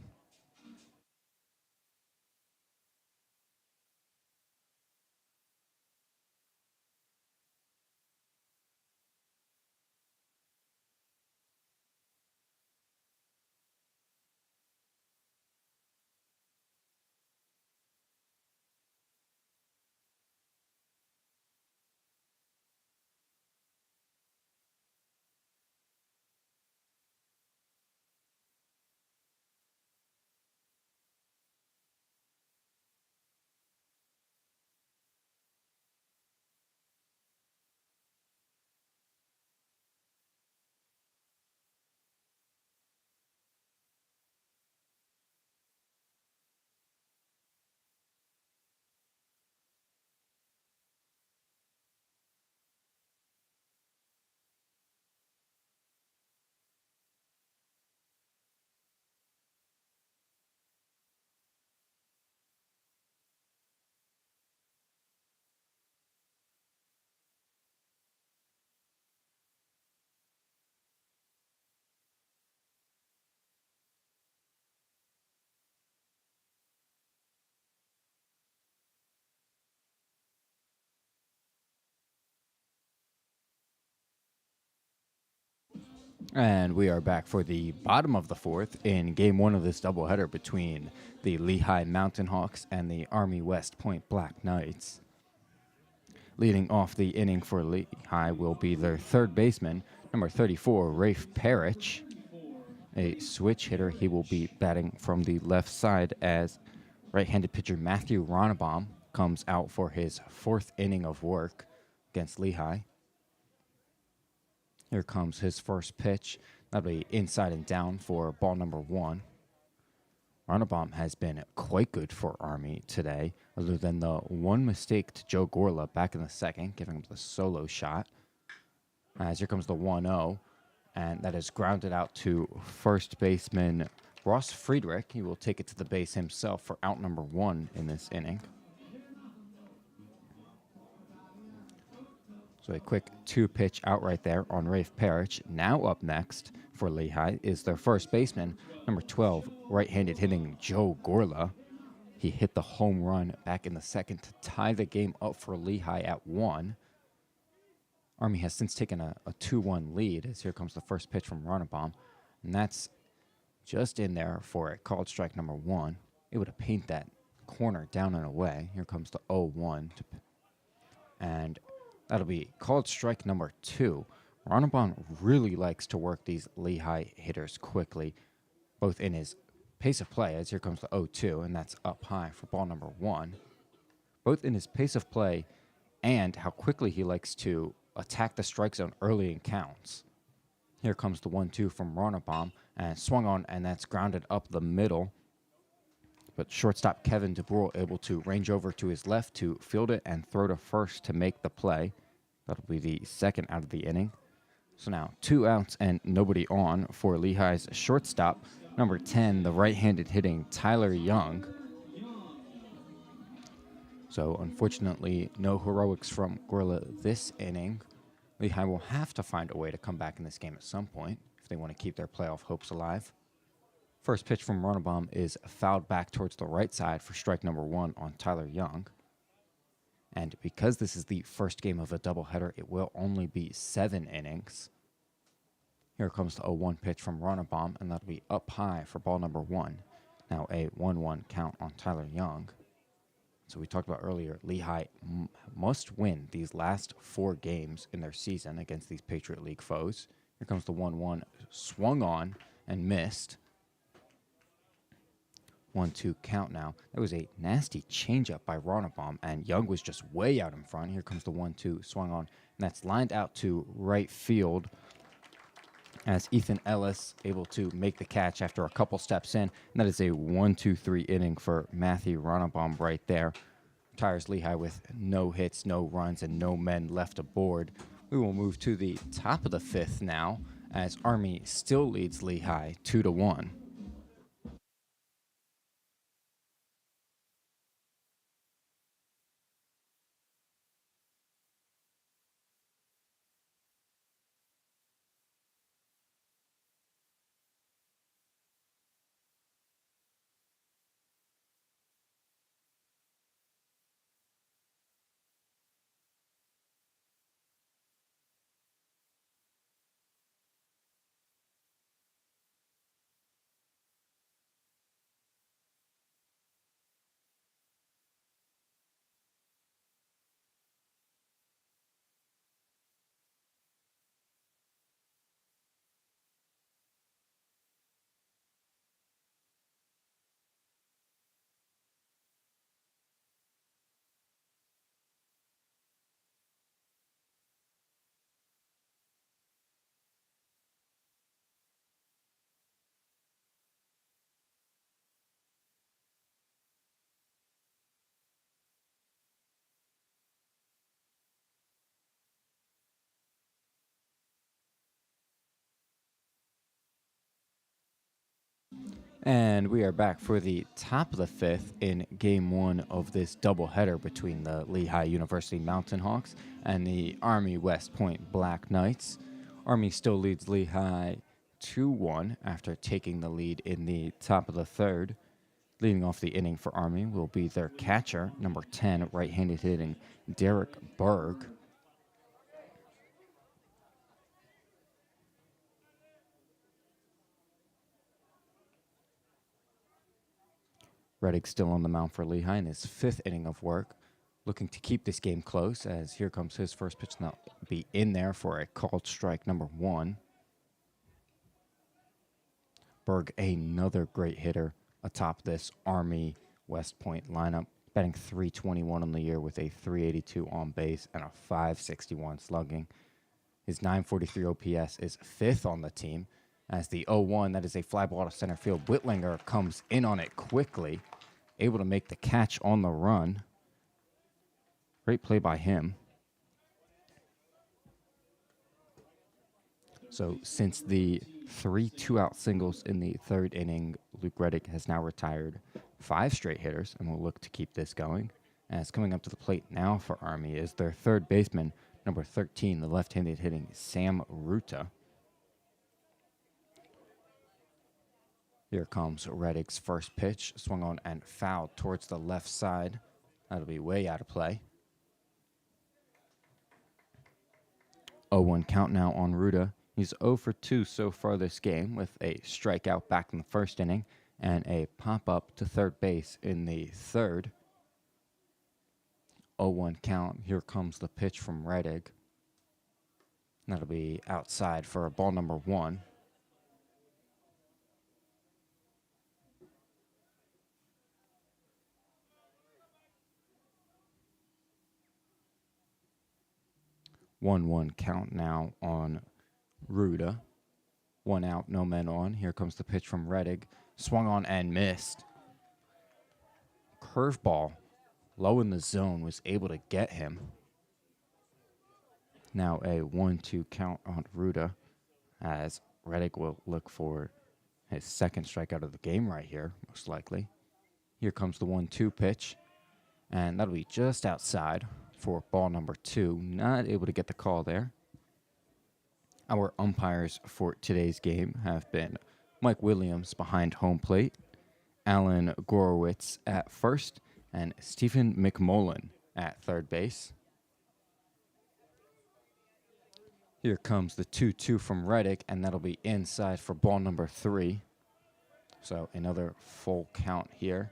And we are back for the bottom of the fourth in game one of this doubleheader between the Lehigh Mountain Hawks and the Army West Point Black Knights. Leading off the inning for Lehigh will be their third baseman, number 34, Rafe Parrish, a switch hitter. He will be batting from the left side as right-handed pitcher Matthew Ronnebaum comes out for his fourth inning of work against Lehigh. Here comes his first pitch. That'll be inside and down for ball number one. Ronnebaum has been quite good for Army today, other than the one mistake to Joe Gorla back in the second, giving him the solo shot. As here comes the 1-0, and that is grounded out to first baseman Ross Friedrich. He will take it to the base himself for out number one in this inning. So a quick two-pitch out right there on Rafe Parrish. Now up next for Lehigh is their first baseman, number 12, right-handed hitting Joe Gorla. He hit the home run back in the second to tie the game up for Lehigh at 1. Army has since taken a 2-1 lead as here comes the first pitch from Ronnebaum. And that's just in there for a called strike number 1. Able to paint that corner down and away. Here comes the 0-1. And that'll be called strike number 2. Ronnebaum really likes to work these Lehigh hitters quickly, both in his pace of play, as here comes the 0-2, and that's up high for ball number 1. Both in his pace of play and how quickly he likes to attack the strike zone early in counts. Here comes the 1-2 from Ronnebaum, and swung on, and that's grounded up the middle. But shortstop Kevin DeBrule able to range over to his left to field it and throw to first to make the play. That'll be the second out of the inning. So now 2 outs and nobody on for Lehigh's shortstop, number 10, the right-handed hitting Tyler Young. So unfortunately, no heroics from Gorla this inning. Lehigh will have to find a way to come back in this game at some point if they want to keep their playoff hopes alive. First pitch from Ronnebaum is fouled back towards the right side for strike number 1 on Tyler Young. And because this is the first game of a doubleheader, it will only be 7 innings. Here comes the 0-1 pitch from Ronnebaum, and that'll be up high for ball number 1. Now a 1-1 count on Tyler Young. So we talked about earlier, Lehigh must win these last 4 games in their season against these Patriot League foes. Here comes the 1-1, swung on and missed. 1-2 count now. That was a nasty changeup by Ronnebaum, and Young was just way out in front. Here comes the 1-2, swung on, and that's lined out to right field as Ethan Ellis able to make the catch after a couple steps in. And that is a 1-2-3 inning for Matthew Ronnebaum right there. Retires Lehigh with no hits, no runs, and no men left aboard. We will move to the top of the 5th now as Army still leads Lehigh 2-1. And we are back for the top of the 5th in game 1 of this doubleheader between the Lehigh University Mountain Hawks and the Army West Point Black Knights. Army still leads Lehigh 2-1 after taking the lead in the top of the 3rd. Leading off the inning for Army will be their catcher, number 10, right-handed hitting Derek Berg. Reddick still on the mound for Lehigh in his 5th inning of work, looking to keep this game close as here comes his first pitch, and that'll be in there for a called strike number 1. Berg, another great hitter atop this Army West Point lineup, batting .321 on the year with a .382 on base and a .561 slugging. His .943 OPS is 5th on the team. As the 0-1, that is a fly ball to center field. Whitlinger comes in on it quickly, able to make the catch on the run. Great play by him. So since the 3 2-out singles in the 3rd inning, Luke Reddick has now retired 5 straight hitters and will look to keep this going. As coming up to the plate now for Army is their 3rd baseman, number 13, the left-handed hitting Sam Ruta. Here comes Reddick's first pitch, swung on and fouled towards the left side. That'll be way out of play. 0-1 count now on Ruta. He's 0 for 2 so far this game with a strikeout back in the 1st inning and a pop-up to 3rd base in the 3rd. 0-1 count. Here comes the pitch from Reddick. That'll be outside for ball number 1. One count now on Ruda. 1 out, no men on. Here comes the pitch from Reddick. Swung on and missed. Curveball low in the zone was able to get him. Now a 1-2 count on Ruda as Reddick will look for his 2nd strikeout of the game right here, most likely. Here comes the 1-2 pitch, and that'll be just outside for ball number 2. Not able to get the call there. Our umpires for today's game have been Mike Williams behind home plate, Alan Gorowitz at first, and Stephen McMullen at 3rd base. Here comes the 2-2 from Reddick, and that'll be inside for ball number 3. So another full count here.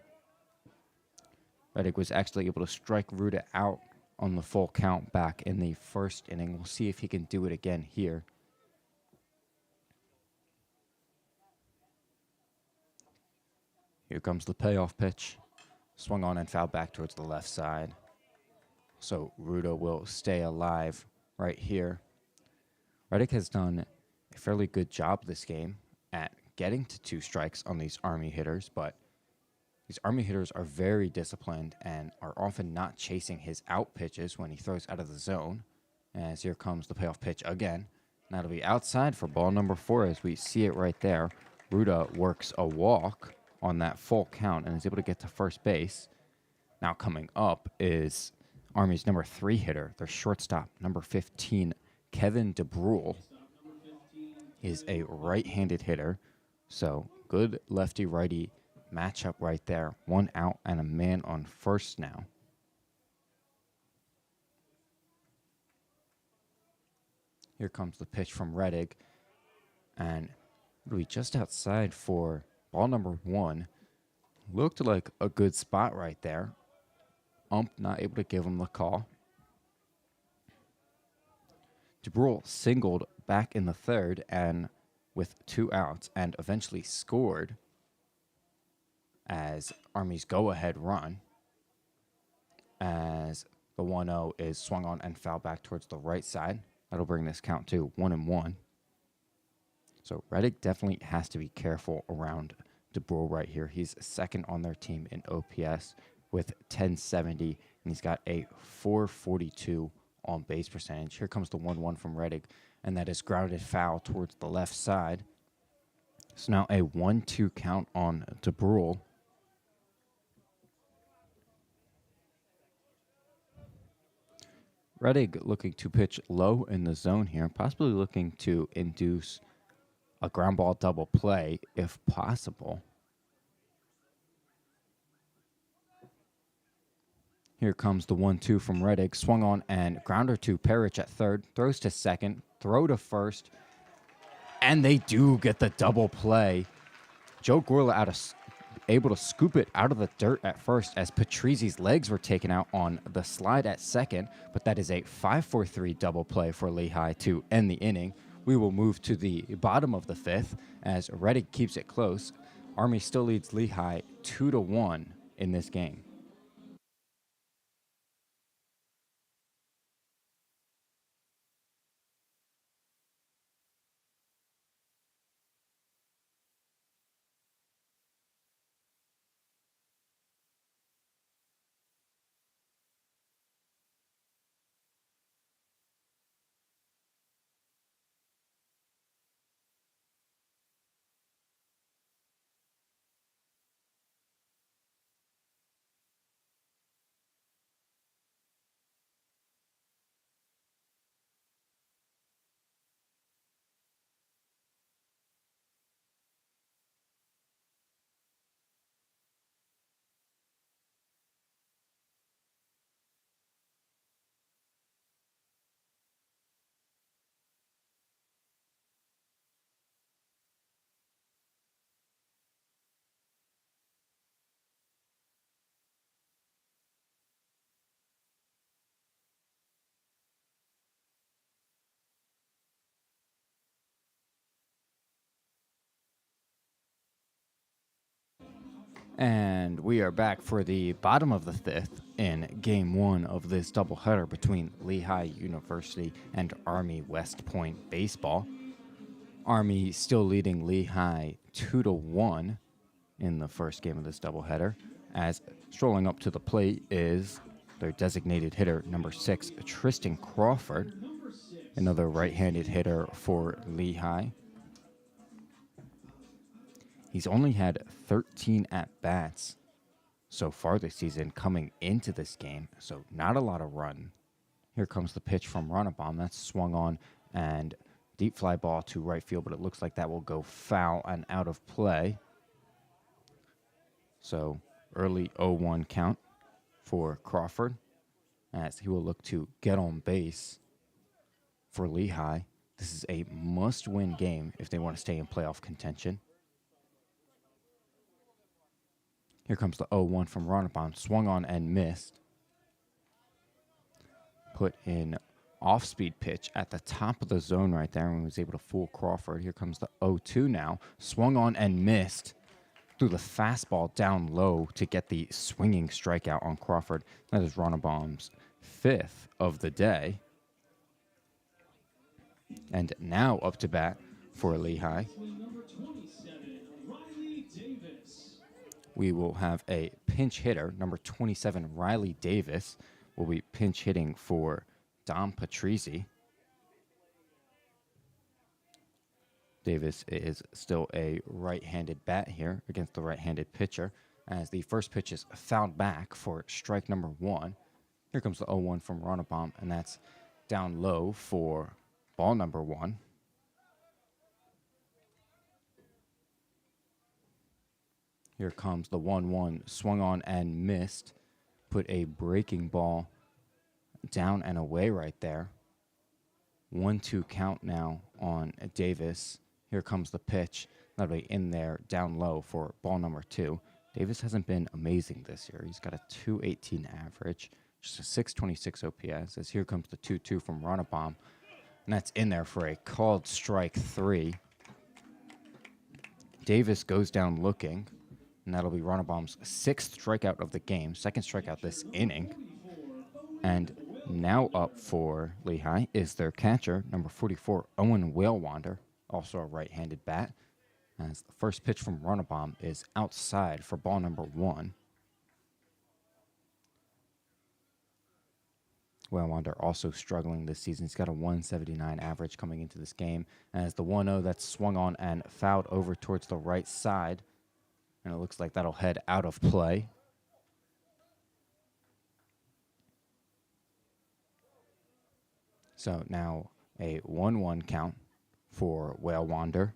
Reddick was actually able to strike Ruda out on the full count back in the 1st inning. We'll see if he can do it again here. Here comes the payoff pitch. Swung on and fouled back towards the left side. So Ruda will stay alive right here. Reddick has done a fairly good job this game at getting to 2 strikes on these Army hitters, but these Army hitters are very disciplined and are often not chasing his out pitches when he throws out of the zone. As here comes the payoff pitch again. And that'll be outside for ball number 4 as we see it right there. Ruda works a walk on that full count and is able to get to 1st base. Now coming up is Army's number 3 hitter, their shortstop, number 15, Kevin DeBrule. Is a right-handed hitter, so good lefty-righty matchup right there. 1 out and a man on 1st now. Here comes the pitch from Reddick, and it'll be just outside for ball number 1. Looked like a good spot right there. Ump not able to give him the call. DeBrule singled back in the 3rd and with 2 outs and eventually scored as Army's go-ahead run as the 1-0 is swung on and fouled back towards the right side. That'll bring this count to 1-1. So Reddick definitely has to be careful around DeBrule right here. He's 2nd on their team in OPS with 1070, and he's got a 442 on base percentage. Here comes the 1-1 from Reddick, and that is grounded foul towards the left side. So now a 1-2 count on DeBrule. Reddick looking to pitch low in the zone here, possibly looking to induce a ground ball double play if possible. Here comes the 1-2 from Reddick. Swung on and grounder to Parrish at 3rd. Throws to 2nd. Throw to 1st. And they do get the double play. Joe Gorla able to scoop it out of the dirt at first as Patrizi's legs were taken out on the slide at second, but that is a 5-4-3 double play for Lehigh to end the inning. We will move to the bottom of the fifth as Reddick keeps it close. Army still leads Lehigh 2-1 in this game. And we are back for the bottom of the fifth in game one of this doubleheader between Lehigh University and Army West Point baseball. Army still leading Lehigh 2-1 in the first game of this doubleheader, as strolling up to the plate is their designated hitter, number 6, Tristan Crawford, another right-handed hitter for Lehigh. He's only had 13 at-bats so far this season coming into this game, so not a lot of run. Here comes the pitch from Runabom. That's swung on and deep fly ball to right field, but it looks like that will go foul and out of play. So early 0-1 count for Crawford as he will look to get on base for Lehigh. This is a must-win game if they want to stay in playoff contention. Here comes the 0-1 from Runabom. Swung on and missed. Put in off-speed pitch at the top of the zone right there and was able to fool Crawford. Here comes the 0-2 now. Swung on and missed. Threw the fastball down low to get the swinging strikeout on Crawford. That is Runabom's 5th of the day. And now up to bat for Lehigh. We will have a pinch hitter, number 27, Riley Davis, will be pinch hitting for Dom Patrizi. Davis is still a right-handed bat here against the right-handed pitcher, as the first pitch is fouled back for strike number 1. Here comes the 0-1 from Runabom, and that's down low for ball number 1. Here comes the 1-1, swung on and missed. Put a breaking ball down and away right there. 1-2 count now on Davis. Here comes the pitch. That'll be in there down low for ball number 2. Davis hasn't been amazing this year. He's got a .218 average, just a .626 OPS. As here comes the 2-2 from Runabom, and that's in there for a called strike 3. Davis goes down looking, and that'll be Runabom's 6th strikeout of the game, 2nd strikeout this inning. And now up for Lehigh is their catcher, number 44, Owen Whalewander, also a right-handed bat. As the first pitch from Runabom is outside for ball number 1. Whalewander also struggling this season. He's got a .179 average coming into this game. As the 1-0 that's swung on and fouled over towards the right side. And it looks like that'll head out of play. So now a 1-1 count for Whalewander.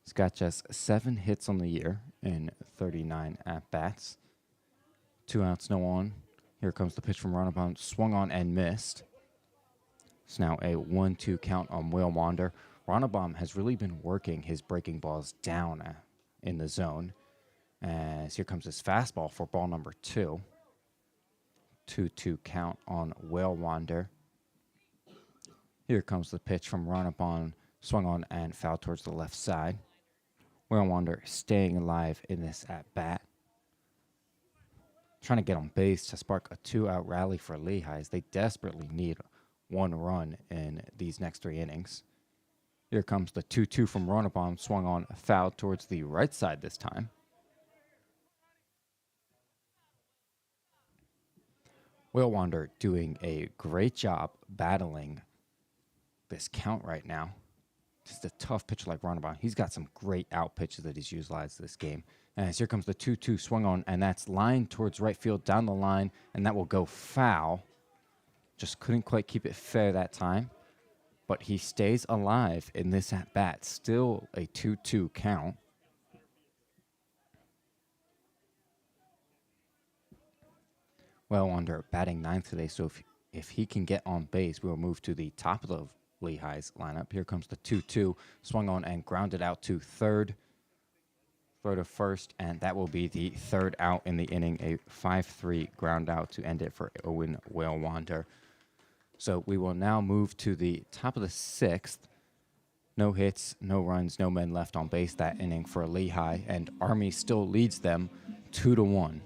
He's got just 7 hits on the year in 39 at-bats. 2 outs, no on. Here comes the pitch from Runabom. Swung on and missed. It's now a 1-2 count on Whalewander. Ronnebaum has really been working his breaking balls down in the zone. As here comes his fastball for ball number 2. 2-2 count on Whale Wander. Here comes the pitch from Ronnebaum, swung on and fouled towards the left side. Whale Wander staying alive in this at bat. Trying to get on base to spark a 2-out rally for Lehigh as they desperately need 1 run in these next 3 innings. Here comes the 2-2 from Ronnebaum, swung on, fouled towards the right side this time. Whale Wander doing a great job battling this count right now. Just a tough pitcher like Ronnebaum. He's got some great out pitches that he's utilized this game. As here comes the 2-2 swung on, and that's lined towards right field down the line, and that will go foul. Just couldn't quite keep it fair that time. But he stays alive in this at bat. Still a 2-2 count. Well, under batting 9th today, so if he can get on base, we'll move to the top of the Lehigh's lineup. Here comes the 2-2, swung on and grounded out to third. Throw to first, and that will be the 3rd out in the inning, a 5-3 ground out to end it for Owen Whale Wander. So we will now move to the top of the 6th. No hits, no runs, no men left on base that inning for Lehigh, and Army still leads them 2-1.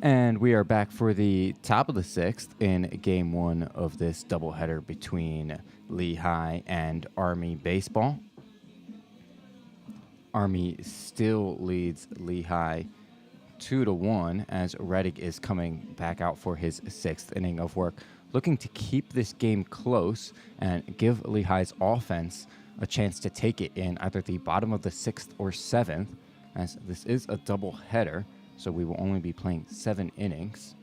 And we are back for the top of the 6th in game 1 of this doubleheader between Lehigh and Army baseball. Army still leads Lehigh 2-1 as Reddick is coming back out for his 6th inning of work, looking to keep this game close and give Lehigh's offense a chance to take it in either the bottom of the 6th or 7th, as this is a doubleheader. So we will only be playing 7 innings.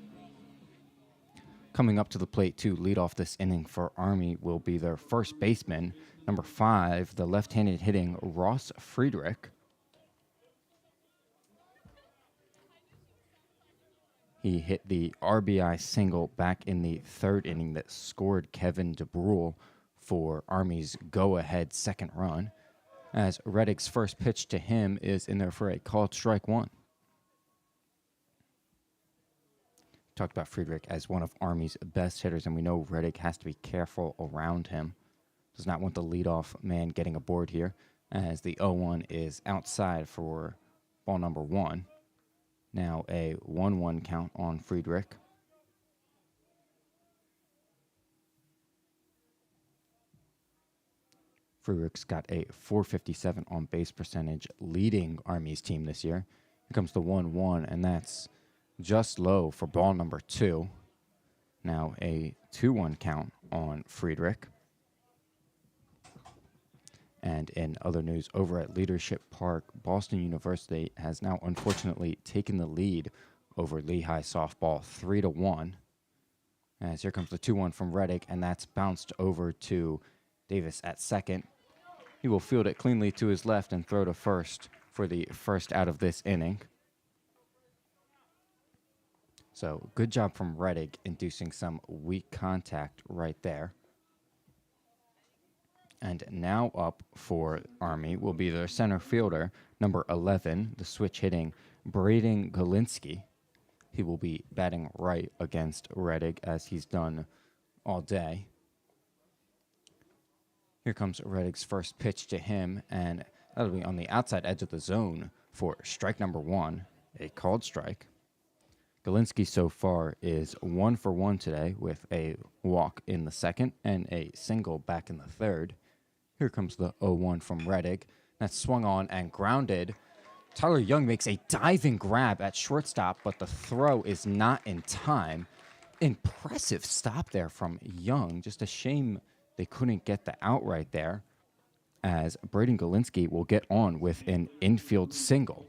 Coming up to the plate to lead off this inning for Army will be their first baseman, number 5, the left-handed hitting Ross Friedrich. He hit the RBI single back in the 3rd inning that scored Kevin DeBrule for Army's go-ahead 2nd run, as Reddick's first pitch to him is in there for a called strike 1. Talked about Friedrich as one of Army's best hitters, and we know Reddick has to be careful around him. Does not want the leadoff man getting aboard here, as the 0-1 is outside for ball number 1. Now a 1-1 count on Friedrich. Friedrich's got a .457 on base percentage, leading Army's team this year. Here comes the 1-1, and that's just low for ball number 2. Now a 2-1 count on Friedrich. And in other news, over at Leadership Park, Boston University has now unfortunately taken the lead over Lehigh softball 3-1. As here comes the 2-1 from Reddick, and that's bounced over to Davis at second. He will field it cleanly to his left and throw to first for the first out of this inning. So good job from Reddick inducing some weak contact right there. And now up for Army will be their center fielder, number 11, the switch hitting Braden Galinsky. He will be batting right against Reddick as he's done all day. Here comes Reddick's first pitch to him, and that'll be on the outside edge of the zone for strike number 1, a called strike. Galinsky so far is 1 for 1 today with a walk in the second and a single back in the third. Here comes the 0-1 from Reddick. That's swung on and grounded. Tyler Young makes a diving grab at shortstop, but the throw is not in time. Impressive stop there from Young. Just a shame they couldn't get the out right there, as Braden Galinsky will get on with an infield single.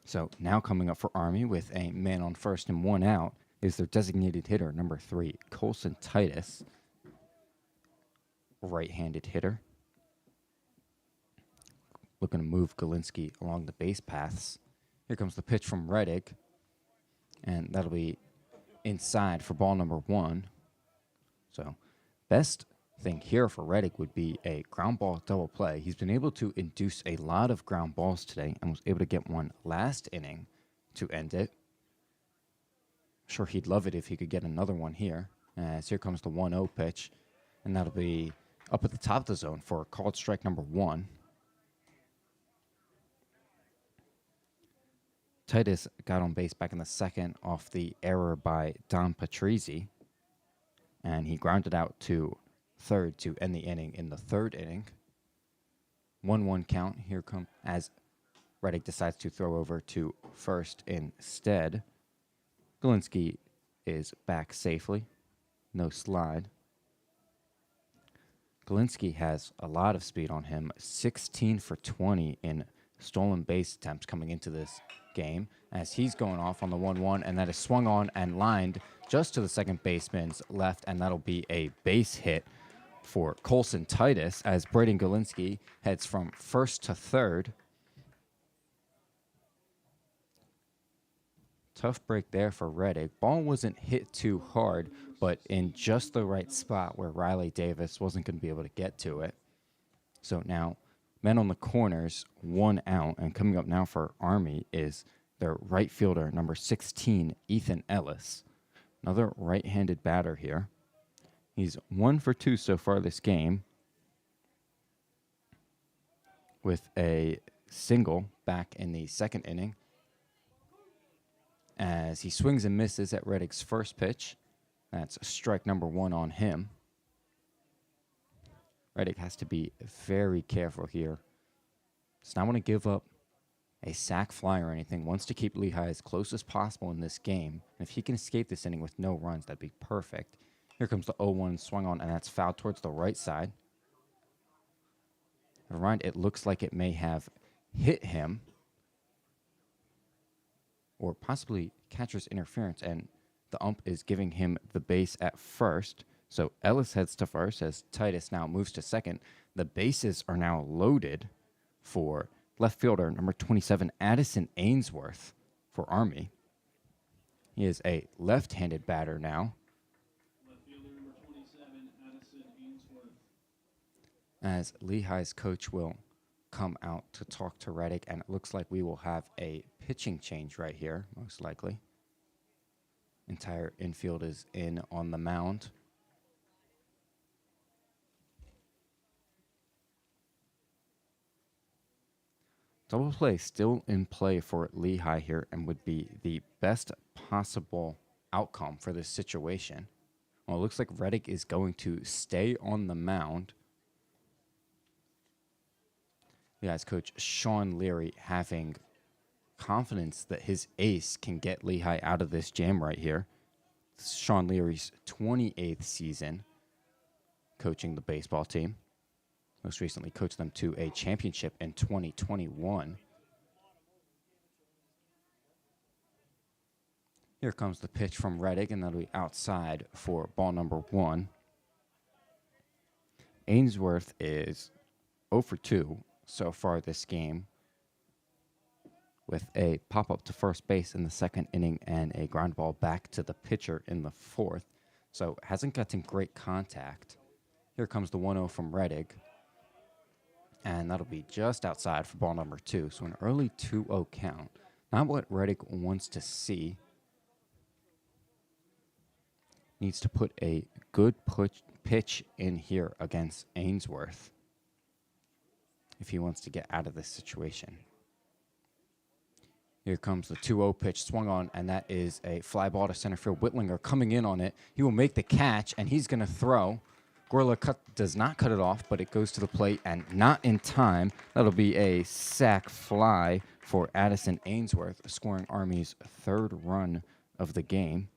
So now coming up for Army with a man on first and 1 out is their designated hitter, number 3, Colson Titus, right-handed hitter. Looking to move Galinsky along the base paths. Here comes the pitch from Reddick, and that'll be inside for ball number 1. So best thing here for Reddick would be a ground ball double play. He's been able to induce a lot of ground balls today and was able to get one last inning to end it. Sure, he'd love it if he could get another one here. As here comes the 1-0 pitch, and that'll be up at the top of the zone for called strike number 1. Titus got on base back in the second off the error by Don Patrizzi, and he grounded out to third to end the inning in the third inning. 1-1 count. Here come as Reddick decides to throw over to first instead. Galinsky is back safely. No slide. Galinsky has a lot of speed on him. 16 for 20 in stolen base attempts coming into this game, as he's going off on the 1-1, and that is swung on and lined just to the second baseman's left, and that'll be a base hit for Colson Titus as Braden Galinsky heads from first to third. Tough break there for Reddick. Ball wasn't hit too hard, but in just the right spot where Riley Davis wasn't going to be able to get to it. So now, men on the corners, 1 out, and coming up now for Army is their right fielder, number 16, Ethan Ellis. Another right-handed batter here. He's 1 for 2 so far this game, with a single back in the second inning, as he swings and misses at Reddick's first pitch. That's strike number 1 on him. Reddick has to be very careful here. Does not want to give up a sac fly or anything. Wants to keep Lehigh as close as possible in this game. And if he can escape this inning with no runs, that'd be perfect. Here comes the 0-1 swung on, and that's fouled towards the right side. Never mind, it looks like it may have hit him, or possibly catcher's interference, and the ump is giving him the base at first. So Ellis heads to first as Titus now moves to second. The bases are now loaded for left fielder number 27, Addison Ainsworth for Army. He is a left-handed batter now. Left fielder number 27, Addison Ainsworth. As Lehigh's coach will come out to talk to Reddick, and it looks like we will have a pitching change right here, most likely. Entire infield is in on the mound. Double play still in play for Lehigh here, and would be the best possible outcome for this situation. Well, it looks like Reddick is going to stay on the mound. Lehigh's coach Sean Leary having confidence that his ace can get Lehigh out of this jam right here. This is Sean Leary's 28th season coaching the baseball team. Most recently coached them to a championship in 2021. Here comes the pitch from Reddick, and that'll be outside for ball number 1. Ainsworth is 0 for 2 so far this game, with a pop-up to first base in the second inning and a ground ball back to the pitcher in the fourth. So hasn't gotten great contact. Here comes the 1-0 from Reddick. And that'll be just outside for ball number 2. So an early 2-0 count. Not what Reddick wants to see. Needs to put a good pitch in here against Ainsworth if he wants to get out of this situation. Here comes the 2-0 pitch swung on, and that is a fly ball to center field. Whitlinger coming in on it. He will make the catch, and he's going to throw. Gorla does not cut it off, but it goes to the plate, and not in time. That'll be a sac fly for Addison Ainsworth, scoring Army's third run of the game.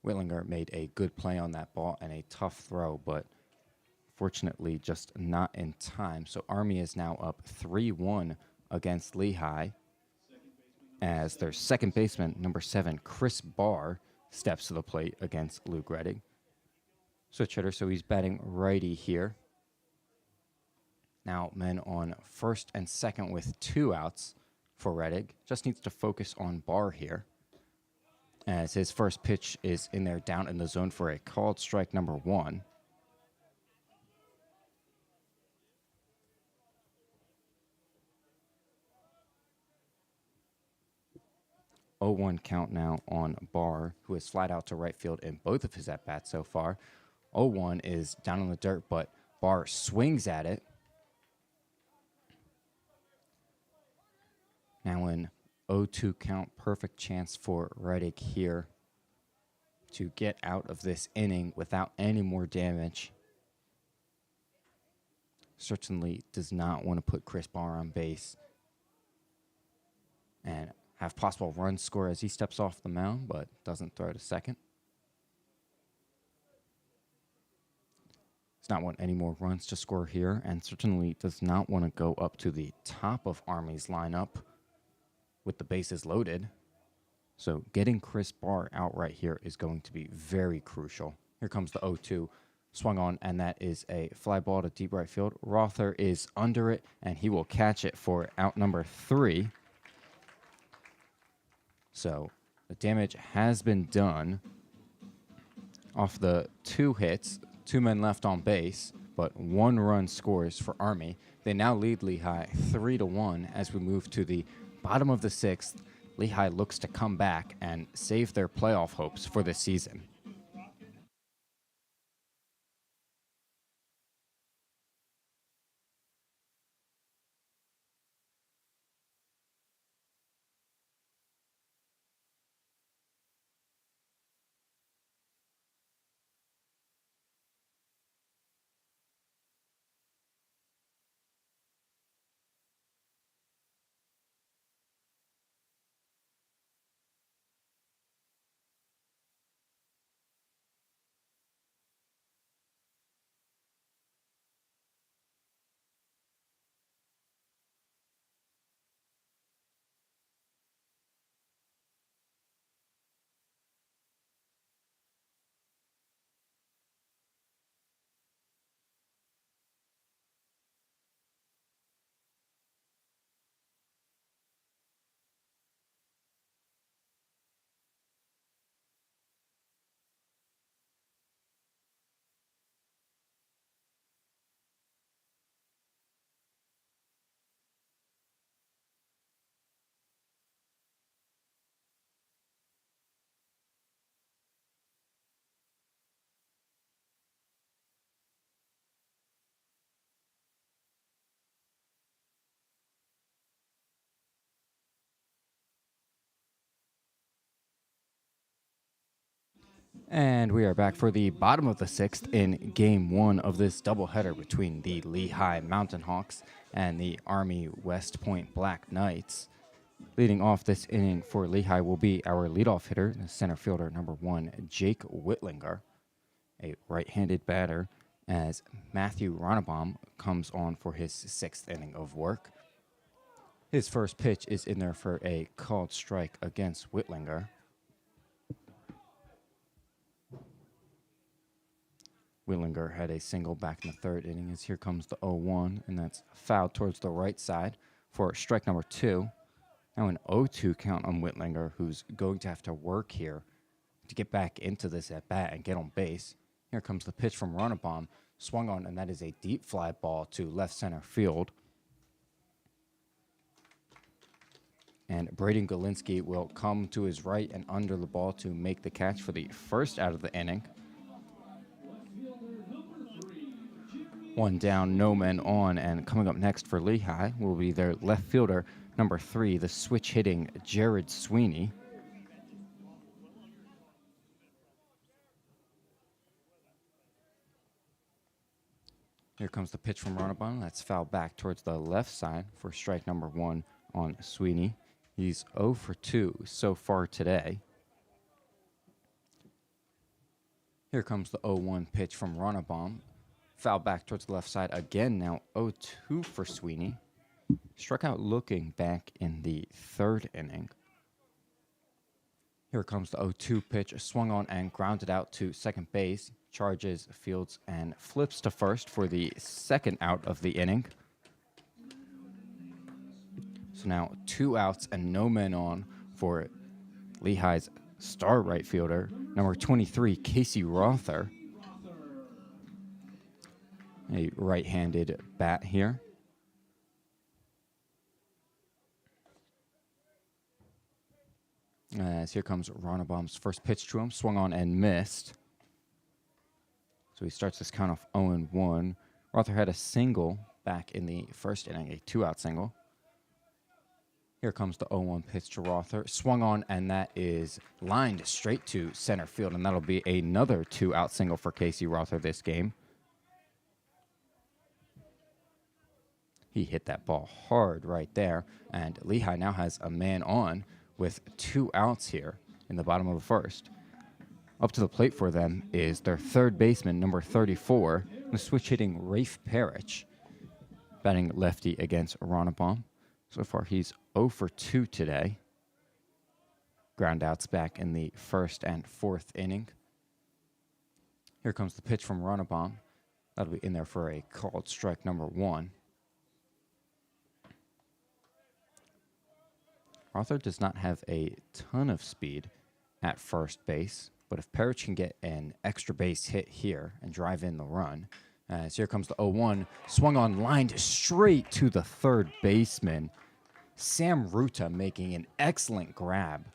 Whitlinger made a good play on that ball and a tough throw, but fortunately just not in time. So Army is now up 3-1 against Lehigh as their second baseman, number 7, Chris Barr, steps to the plate against Luke Reddick. Switch hitter, so he's batting righty here. Now men on first and second with 2 outs for Reddick. Just needs to focus on Barr here, as his first pitch is in there down in the zone for a called strike number 1. Oh, 0-1 count now on Barr, who has flied out to right field in both of his at-bats so far. 0-1 is down in the dirt, but Barr swings at it. Now in 0-2 count, perfect chance for Reddick here to get out of this inning without any more damage. Certainly does not want to put Chris Barr on base and have possible run score as he steps off the mound, but doesn't throw to second. Does not want any more runs to score here, and certainly does not want to go up to the top of Army's lineup with the bases loaded. So getting Chris Barr out right here is going to be very crucial. Here comes the 0-2. Swung on, and that is a fly ball to deep right field. Rother is under it, and he will catch it for out number 3. So the damage has been done off the 2 hits, 2 men left on base, but 1 run scores for Army. They now lead Lehigh 3-1 as we move to the bottom of the 6th. Lehigh looks to come back and save their playoff hopes for this season. And we are back for the bottom of the 6th in Game 1 of this doubleheader between the Lehigh Mountain Hawks and the Army West Point Black Knights. Leading off this inning for Lehigh will be our leadoff hitter, the center fielder, number 1, Jake Whitlinger, a right-handed batter, as Matthew Ronnebaum comes on for his 6th inning of work. His first pitch is in there for a called strike against Whitlinger. Willinger had a single back in the third inning as here comes the 0-1, and that's fouled towards the right side for strike number 2. Now an 0-2 count on Whitlinger, who's going to have to work here to get back into this at bat and get on base. Here comes the pitch from Runnebaum, swung on, and that is a deep fly ball to left center field. And Braden Galinsky will come to his right and under the ball to make the catch for the first out of the inning. One down, no men on, and coming up next for Lehigh will be their left fielder, number 3, the switch hitting Jared Sweeney. Here comes the pitch from Runnebaum. That's fouled back towards the left side for strike number 1 on Sweeney. He's 0 for 2 so far today. Here comes the 0-1 pitch from Runnebaum. Foul back towards the left side again, now 0-2 for Sweeney. Struck out looking back in the third inning. Here comes the 0-2 pitch, swung on and grounded out to second base. Charges, fields, and flips to first for the second out of the inning. So now 2 outs and no men on for Lehigh's star right fielder, number 23, Casey Rother. A right-handed bat here. As here comes Runnebaum's first pitch to him, swung on and missed. So he starts this count off 0-1. Rother had a single back in the first inning, a 2-out single. Here comes the 0-1 pitch to Rother. Swung on, and that is lined straight to center field, and that'll be another 2-out single for Casey Rother this game. He hit that ball hard right there, and Lehigh now has a man on with 2 outs here in the bottom of the first. Up to the plate for them is their third baseman, number 34, the switch hitting Rafe Parrish, batting lefty against Runnebaum. So far, he's 0 for 2 today. Ground outs back in the first and fourth inning. Here comes the pitch from Runnebaum. That'll be in there for a called strike number 1. Rother does not have a ton of speed at first base, but if Parrish can get an extra base hit here and drive in the run, as here comes the 0-1, swung on, lined straight to the third baseman. Sam Ruta making an excellent grab.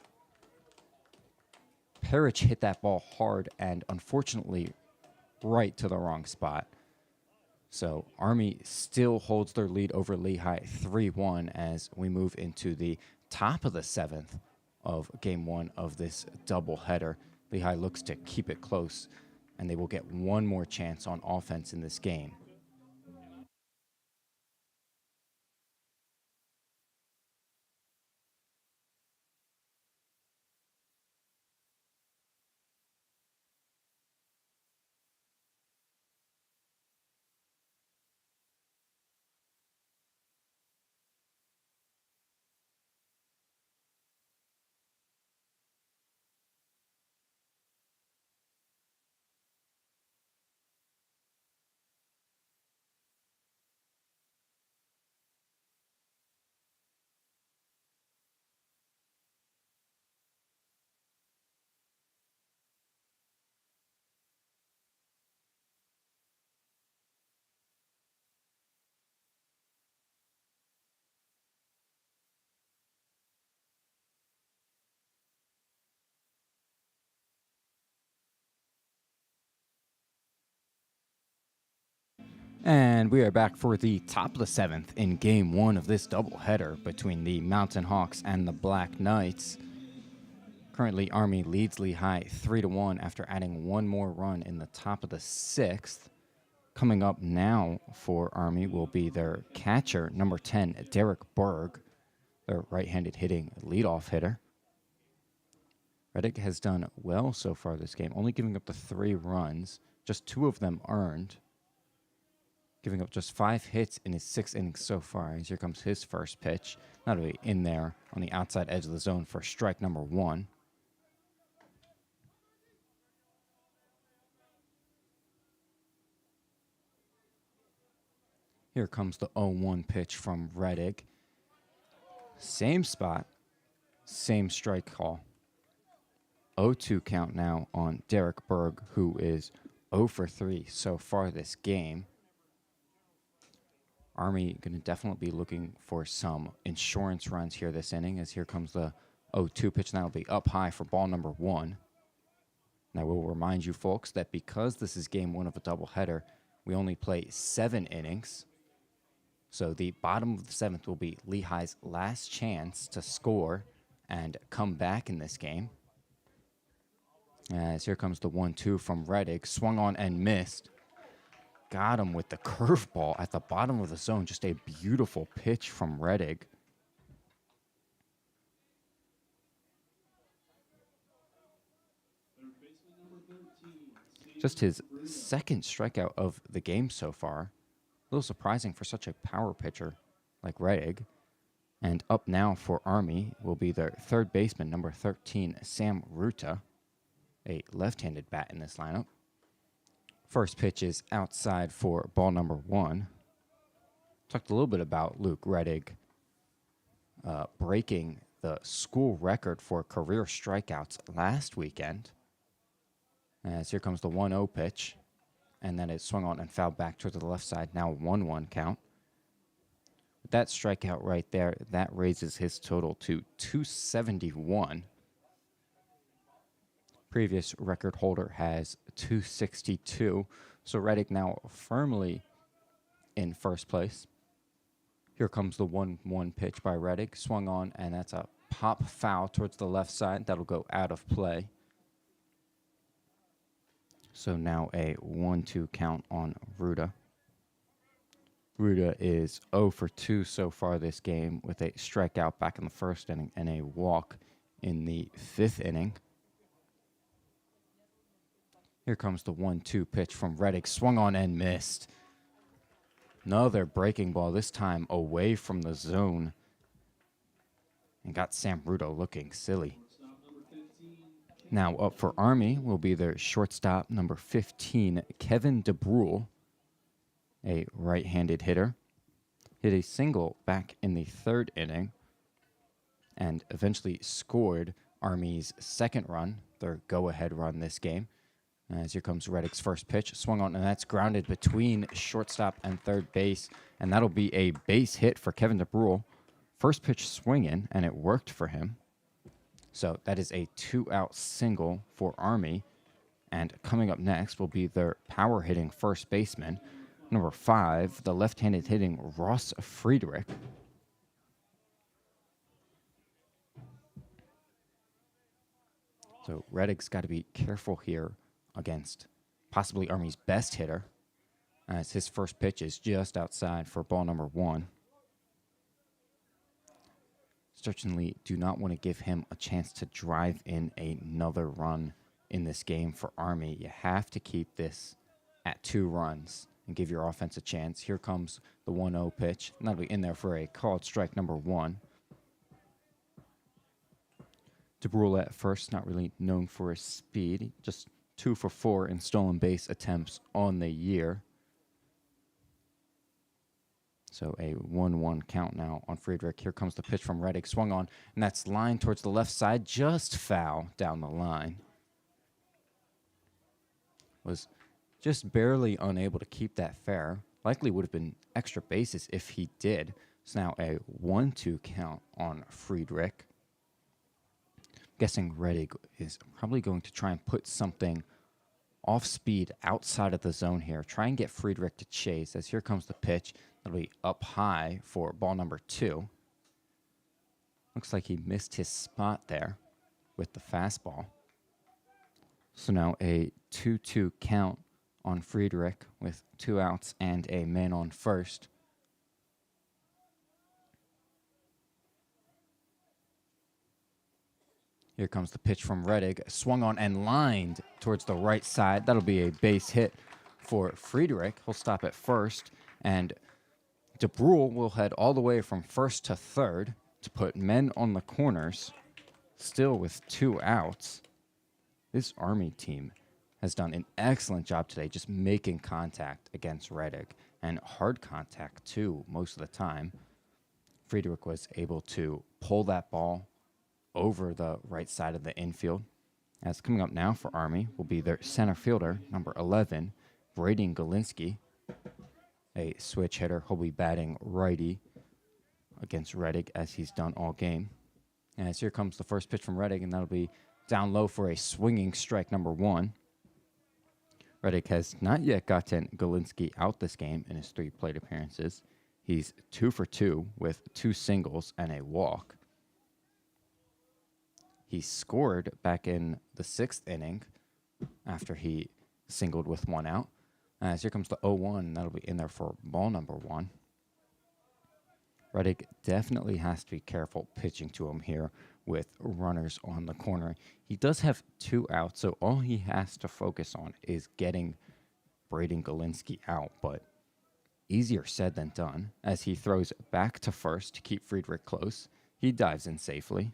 Parrish hit that ball hard and unfortunately right to the wrong spot. So Army still holds their lead over Lehigh 3-1 as we move into the top of the 7th of Game 1 of this doubleheader. Lehigh looks to keep it close, and they will get one more chance on offense in this game. And we are back for the top of the 7th in Game 1 of this doubleheader between the Mountain Hawks and the Black Knights. Currently, Army leads Lehigh 3-1 after adding one more run in the top of the 6th. Coming up now for Army will be their catcher, number 10, Derek Berg, their right-handed hitting leadoff hitter. Reddick has done well so far this game, only giving up the 3 runs, just 2 of them earned. Giving up just 5 hits in his 6 innings so far. As here comes his first pitch. That'll be in there on the outside edge of the zone for strike number 1. Here comes the 0-1 pitch from Redig. Same spot, same strike call. 0-2 count now on Derek Berg, who is 0 for 3 so far this game. Army going to definitely be looking for some insurance runs here this inning, as here comes the 0-2 pitch, and that'll be up high for ball number 1. Now, we'll remind you folks that because this is game 1 of a doubleheader, we only play 7 innings. So the bottom of the 7th will be Lehigh's last chance to score and come back in this game. As here comes the 1-2 from Redig, swung on and missed. Got him with the curveball at the bottom of the zone. Just a beautiful pitch from Redig. Just his second strikeout of the game so far. A little surprising for such a power pitcher like Redig. And up now for Army will be their third baseman, number 13, Sam Ruta, a left-handed bat in this lineup. First pitch is outside for ball number 1. Talked a little bit about Luke Redig breaking the school record for career strikeouts last weekend. As here comes the 1-0 pitch, and then it swung on and fouled back towards the left side. Now 1-1 count. With that strikeout right there, that raises his total to 271. Previous record holder has 262. So Redig now firmly in first place. Here comes the 1-1 pitch by Redig. Swung on, and that's a pop foul towards the left side. That'll go out of play. So now a 1-2 count on Ruta. Ruta is 0 for 2 so far this game, with a strikeout back in the first inning and a walk in the 5th inning. Here comes the 1-2 pitch from Redig. Swung on and missed. Another breaking ball, this time away from the zone. And got Sam Ruta looking silly. Now up for Army will be their shortstop, number 15, Kevin DeBrule, a right-handed hitter. Hit a single back in the 3rd inning and eventually scored Army's second run, their go-ahead run this game. As here comes Redig's first pitch, swung on, and that's grounded between shortstop and third base, and that'll be a base hit for Kevin DeBrule. First pitch swinging, and it worked for him. So that is a 2-out single for Army, and coming up next will be their power-hitting first baseman, number 5, the left-handed hitting Ross Friedrich. So Redig's got to be careful here against possibly Army's best hitter, as his first pitch is just outside for ball number 1. Certainly do not want to give him a chance to drive in another run in this game for Army. You have to keep this at 2 runs and give your offense a chance. Here comes the 1-0 pitch, and that'll be in there for a called strike number 1. DeBrule at first, not really known for his speed, just 2 for 4 in stolen base attempts on the year. So a 1-1 count now on Friedrich. Here comes the pitch from Redig, swung on, and that's lined towards the left side, just foul down the line. Was just barely unable to keep that fair. Likely would have been extra bases if he did. It's now a 1-2 count on Friedrich. Guessing Redig is probably going to try and put something off speed outside of the zone here. Try and get Friedrich to chase, as here comes the pitch. That'll be up high for ball number 2. Looks like he missed his spot there with the fastball. So now a 2-2 count on Friedrich with 2 outs and a man on first. Here comes the pitch from Redig, swung on and lined towards the right side. That'll be a base hit for Friedrich. He'll stop at first, and DeBrule will head all the way from first to third to put men on the corners, still with 2 outs. This Army team has done an excellent job today just making contact against Redig. and hard contact too most of the time. Friedrich was able to pull that ball over the right side of the infield. As coming up now for Army will be their center fielder, number 11, Braden Galinsky, a switch hitter. He'll be batting righty against Reddick as he's done all game. As here comes the first pitch from Reddick, and that'll be down low for a swinging strike, number 1. Reddick has not yet gotten Galinsky out this game in his 3 plate appearances. He's 2 for 2 with 2 singles and a walk. He scored back in the 6th inning after he singled with 1 out. As here comes the 0-1, and that'll be in there for ball number 1. Reddick definitely has to be careful pitching to him here with runners on the corner. He does have 2 outs, so all he has to focus on is getting Braden Galinsky out, but easier said than done. As he throws back to first to keep Friedrich close, he dives in safely.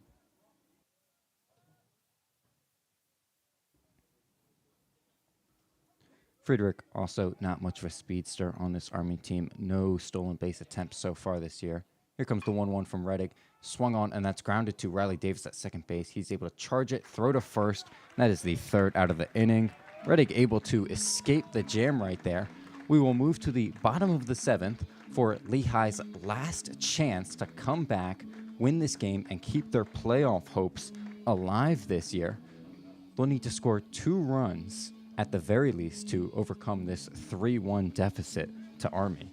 Friedrich also not much of a speedster on this Army team. No stolen base attempts so far this year. Here comes the 1-1 from Reddick. Swung on, and that's grounded to Riley Davis at second base. He's able to charge it, throw to first. That is the 3rd out of the inning. Reddick able to escape the jam right there. We will move to the bottom of the 7th for Lehigh's last chance to come back, win this game, and keep their playoff hopes alive this year. They'll need to score 2 runs at the very least to overcome this 3-1 deficit to Army.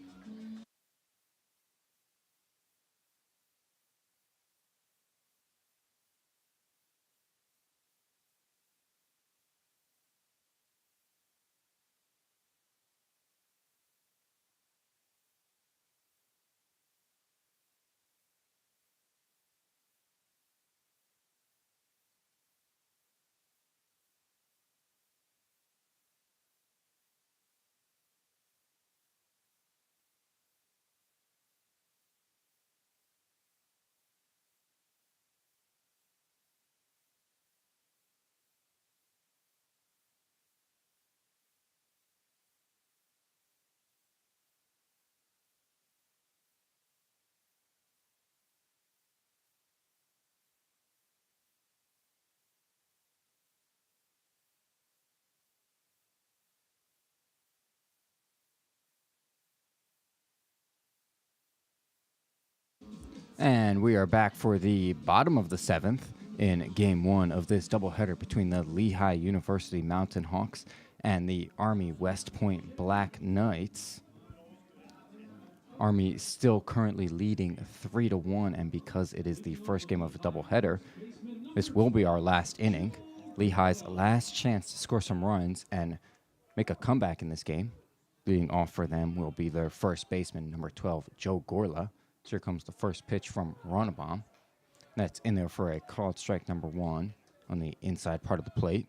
And we are back for the bottom of the 7th in game 1 of this doubleheader between the Lehigh University Mountain Hawks and the Army West Point Black Knights. Army still currently leading 3-1, and because it is the first game of a doubleheader, this will be our last inning. Lehigh's last chance to score some runs and make a comeback in this game. Leading off for them will be their first baseman, number 12, Joe Gorla. So here comes the first pitch from Ronnebaum. That's in there for a called strike, number 1 on the inside part of the plate.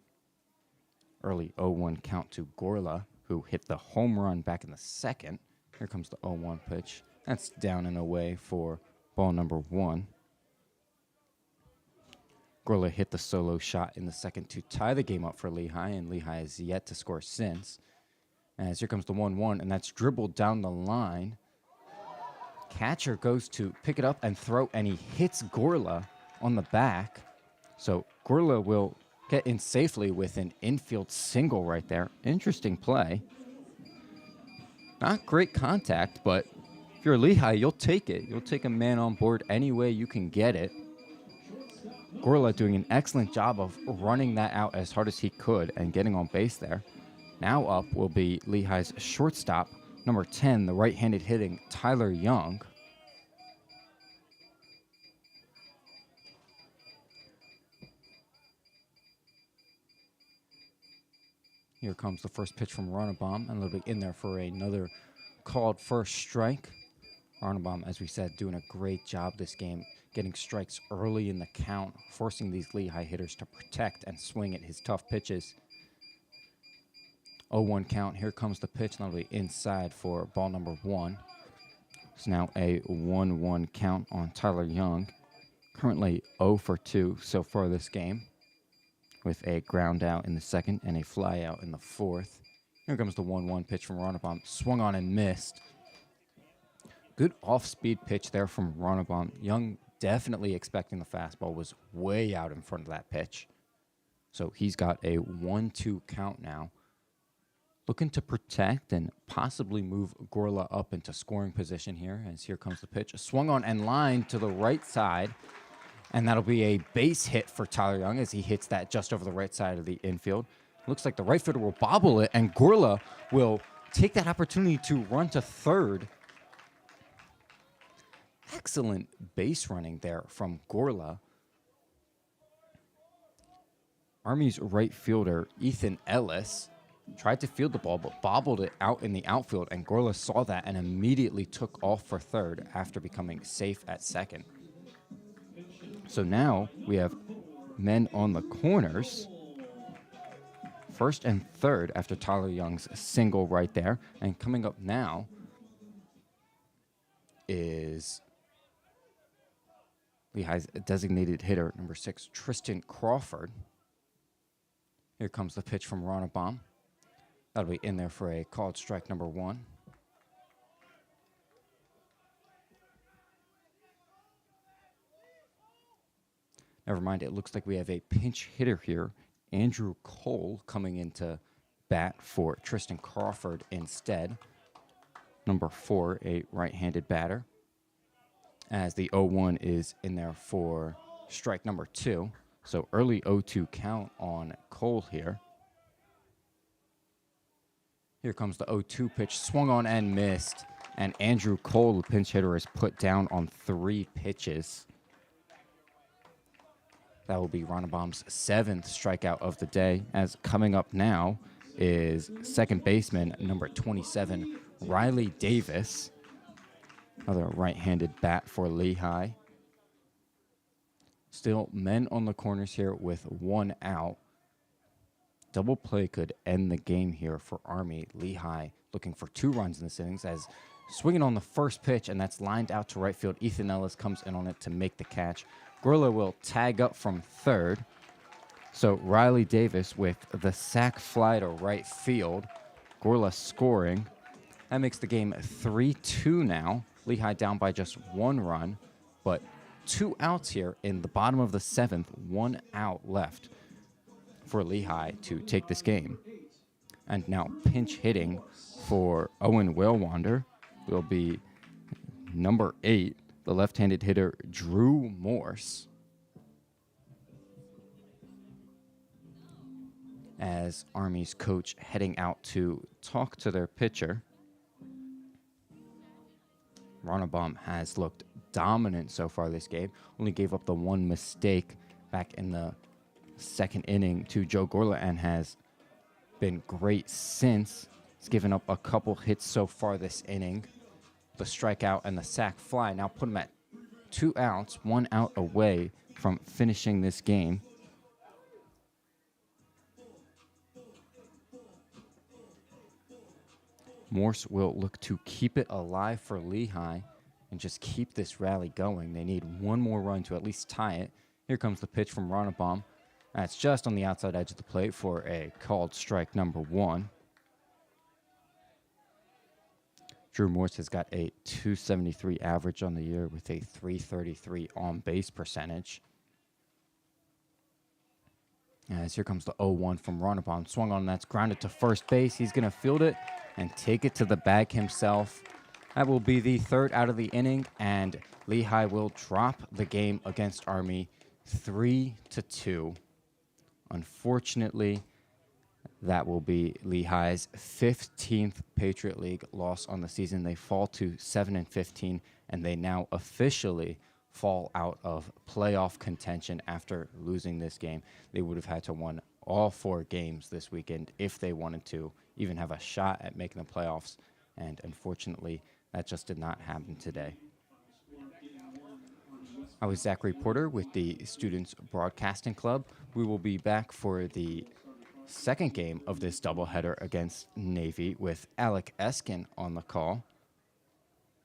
Early 0-1 count to Gorla, who hit the home run back in the 2nd. Here comes the 0-1 pitch. That's down and away for ball number 1. Gorla hit the solo shot in the 2nd to tie the game up for Lehigh, and Lehigh has yet to score since. As here comes the 1-1, and that's dribbled down the line. Catcher goes to pick it up and throw, and he hits Gorla on the back. So Gorla will get in safely with an infield single right there. Interesting play. Not great contact, but if you're Lehigh, you'll take it. You'll take a man on board any way you can get it. Gorla doing an excellent job of running that out as hard as he could and getting on base there. Now up will be Lehigh's shortstop, number 10, the right-handed hitting Tyler Young. Here comes the first pitch from Ronnebaum, and it'll be in there for another called first strike. Ronnebaum, as we said, doing a great job this game, getting strikes early in the count, forcing these Lehigh hitters to protect and swing at his tough pitches. 0-1 count. Here comes the pitch, and that'll be inside for ball number 1. It's now a 1-1 count on Tyler Young. Currently 0 for 2 so far this game, with a ground out in the 2nd and a fly out in the 4th. Here comes the 1-1 pitch from Ronnebaum. Swung on and missed. Good off-speed pitch there from Ronnebaum. Young definitely expecting the fastball, was way out in front of that pitch. So he's got a 1-2 count now. Looking to protect and possibly move Gorla up into scoring position here, as here comes the pitch. Swung on and lined to the right side, and that'll be a base hit for Tyler Young as he hits that just over the right side of the infield. Looks like the right fielder will bobble it, and Gorla will take that opportunity to run to third. Excellent base running there from Gorla. Army's right fielder, Ethan Ellis, tried to field the ball, but bobbled it out in the outfield, and Gorla saw that and immediately took off for third after becoming safe at second. So now we have men on the corners, first and third after Tyler Young's single right there. And coming up now is Lehigh's designated hitter, number 6, Tristan Crawford. Here comes the pitch from Ronnebaum. That'll be in there for a called strike number 1. Never mind, it looks like we have a pinch hitter here, Andrew Cole, coming into bat for Tristan Crawford instead. Number 4, a right-handed batter, as the 0-1 is in there for strike number 2. So early 0-2 count on Cole here. Here comes the 0-2 pitch, swung on and missed. And Andrew Cole, the pinch hitter, is put down on 3 pitches. That will be Ronnebaum's 7th strikeout of the day. As coming up now is second baseman, number 27, Riley Davis. Another right-handed bat for Lehigh. Still men on the corners here with 1 out. Double play could end the game here for Army. Lehigh looking for 2 runs in this innings, as swinging on the first pitch, and that's lined out to right field. Ethan Ellis comes in on it to make the catch. Gorla will tag up from third. So Riley Davis with the sac fly to right field. Gorla scoring. That makes the game 3-2 now. Lehigh down by just 1 run, but 2 outs here in the bottom of the 7th. 1 out left for Lehigh to take this game. And now pinch hitting for Owen Whalewander will be number 8, the left-handed hitter Drew Morse. As Army's coach heading out to talk to their pitcher. Ronnebaum has looked dominant so far this game. Only gave up the 1 mistake back in the 2nd inning to Joe Gorla and has been great since. He's given up a couple hits so far this inning. The strikeout and the sac fly now put him at 2 outs, 1 out away from finishing this game. Morse will look to keep it alive for Lehigh and just keep this rally going. They need 1 more run to at least tie it. Here comes the pitch from Ronnebaum. That's just on the outside edge of the plate for a called strike number 1. Drew Morse has got a .273 average on the year with a .333 on-base percentage. As here comes the 0-1 from Ronnebaum. Swung on, that's grounded to first base. He's going to field it and take it to the bag himself. That will be the 3rd out of the inning, and Lehigh will drop the game against Army 3-2. Unfortunately, that will be Lehigh's 15th Patriot League loss on the season. They fall to 7-15, and they now officially fall out of playoff contention after losing this game. They would have had to win all 4 games this weekend if they wanted to even have a shot at making the playoffs, and unfortunately, that just did not happen today. I was Zachary Porter with the Students Broadcasting Club. We will be back for the 2nd game of this doubleheader against Navy with Alec Eskin on the call.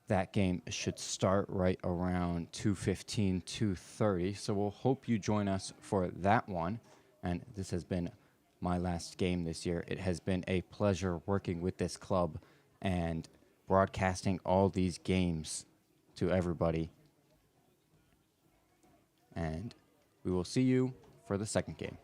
That game should start right around 2:15, 2:30, so we'll hope you join us for that one. And this has been my last game this year. It has been a pleasure working with this club and broadcasting all these games to everybody. And we will see you for the second game.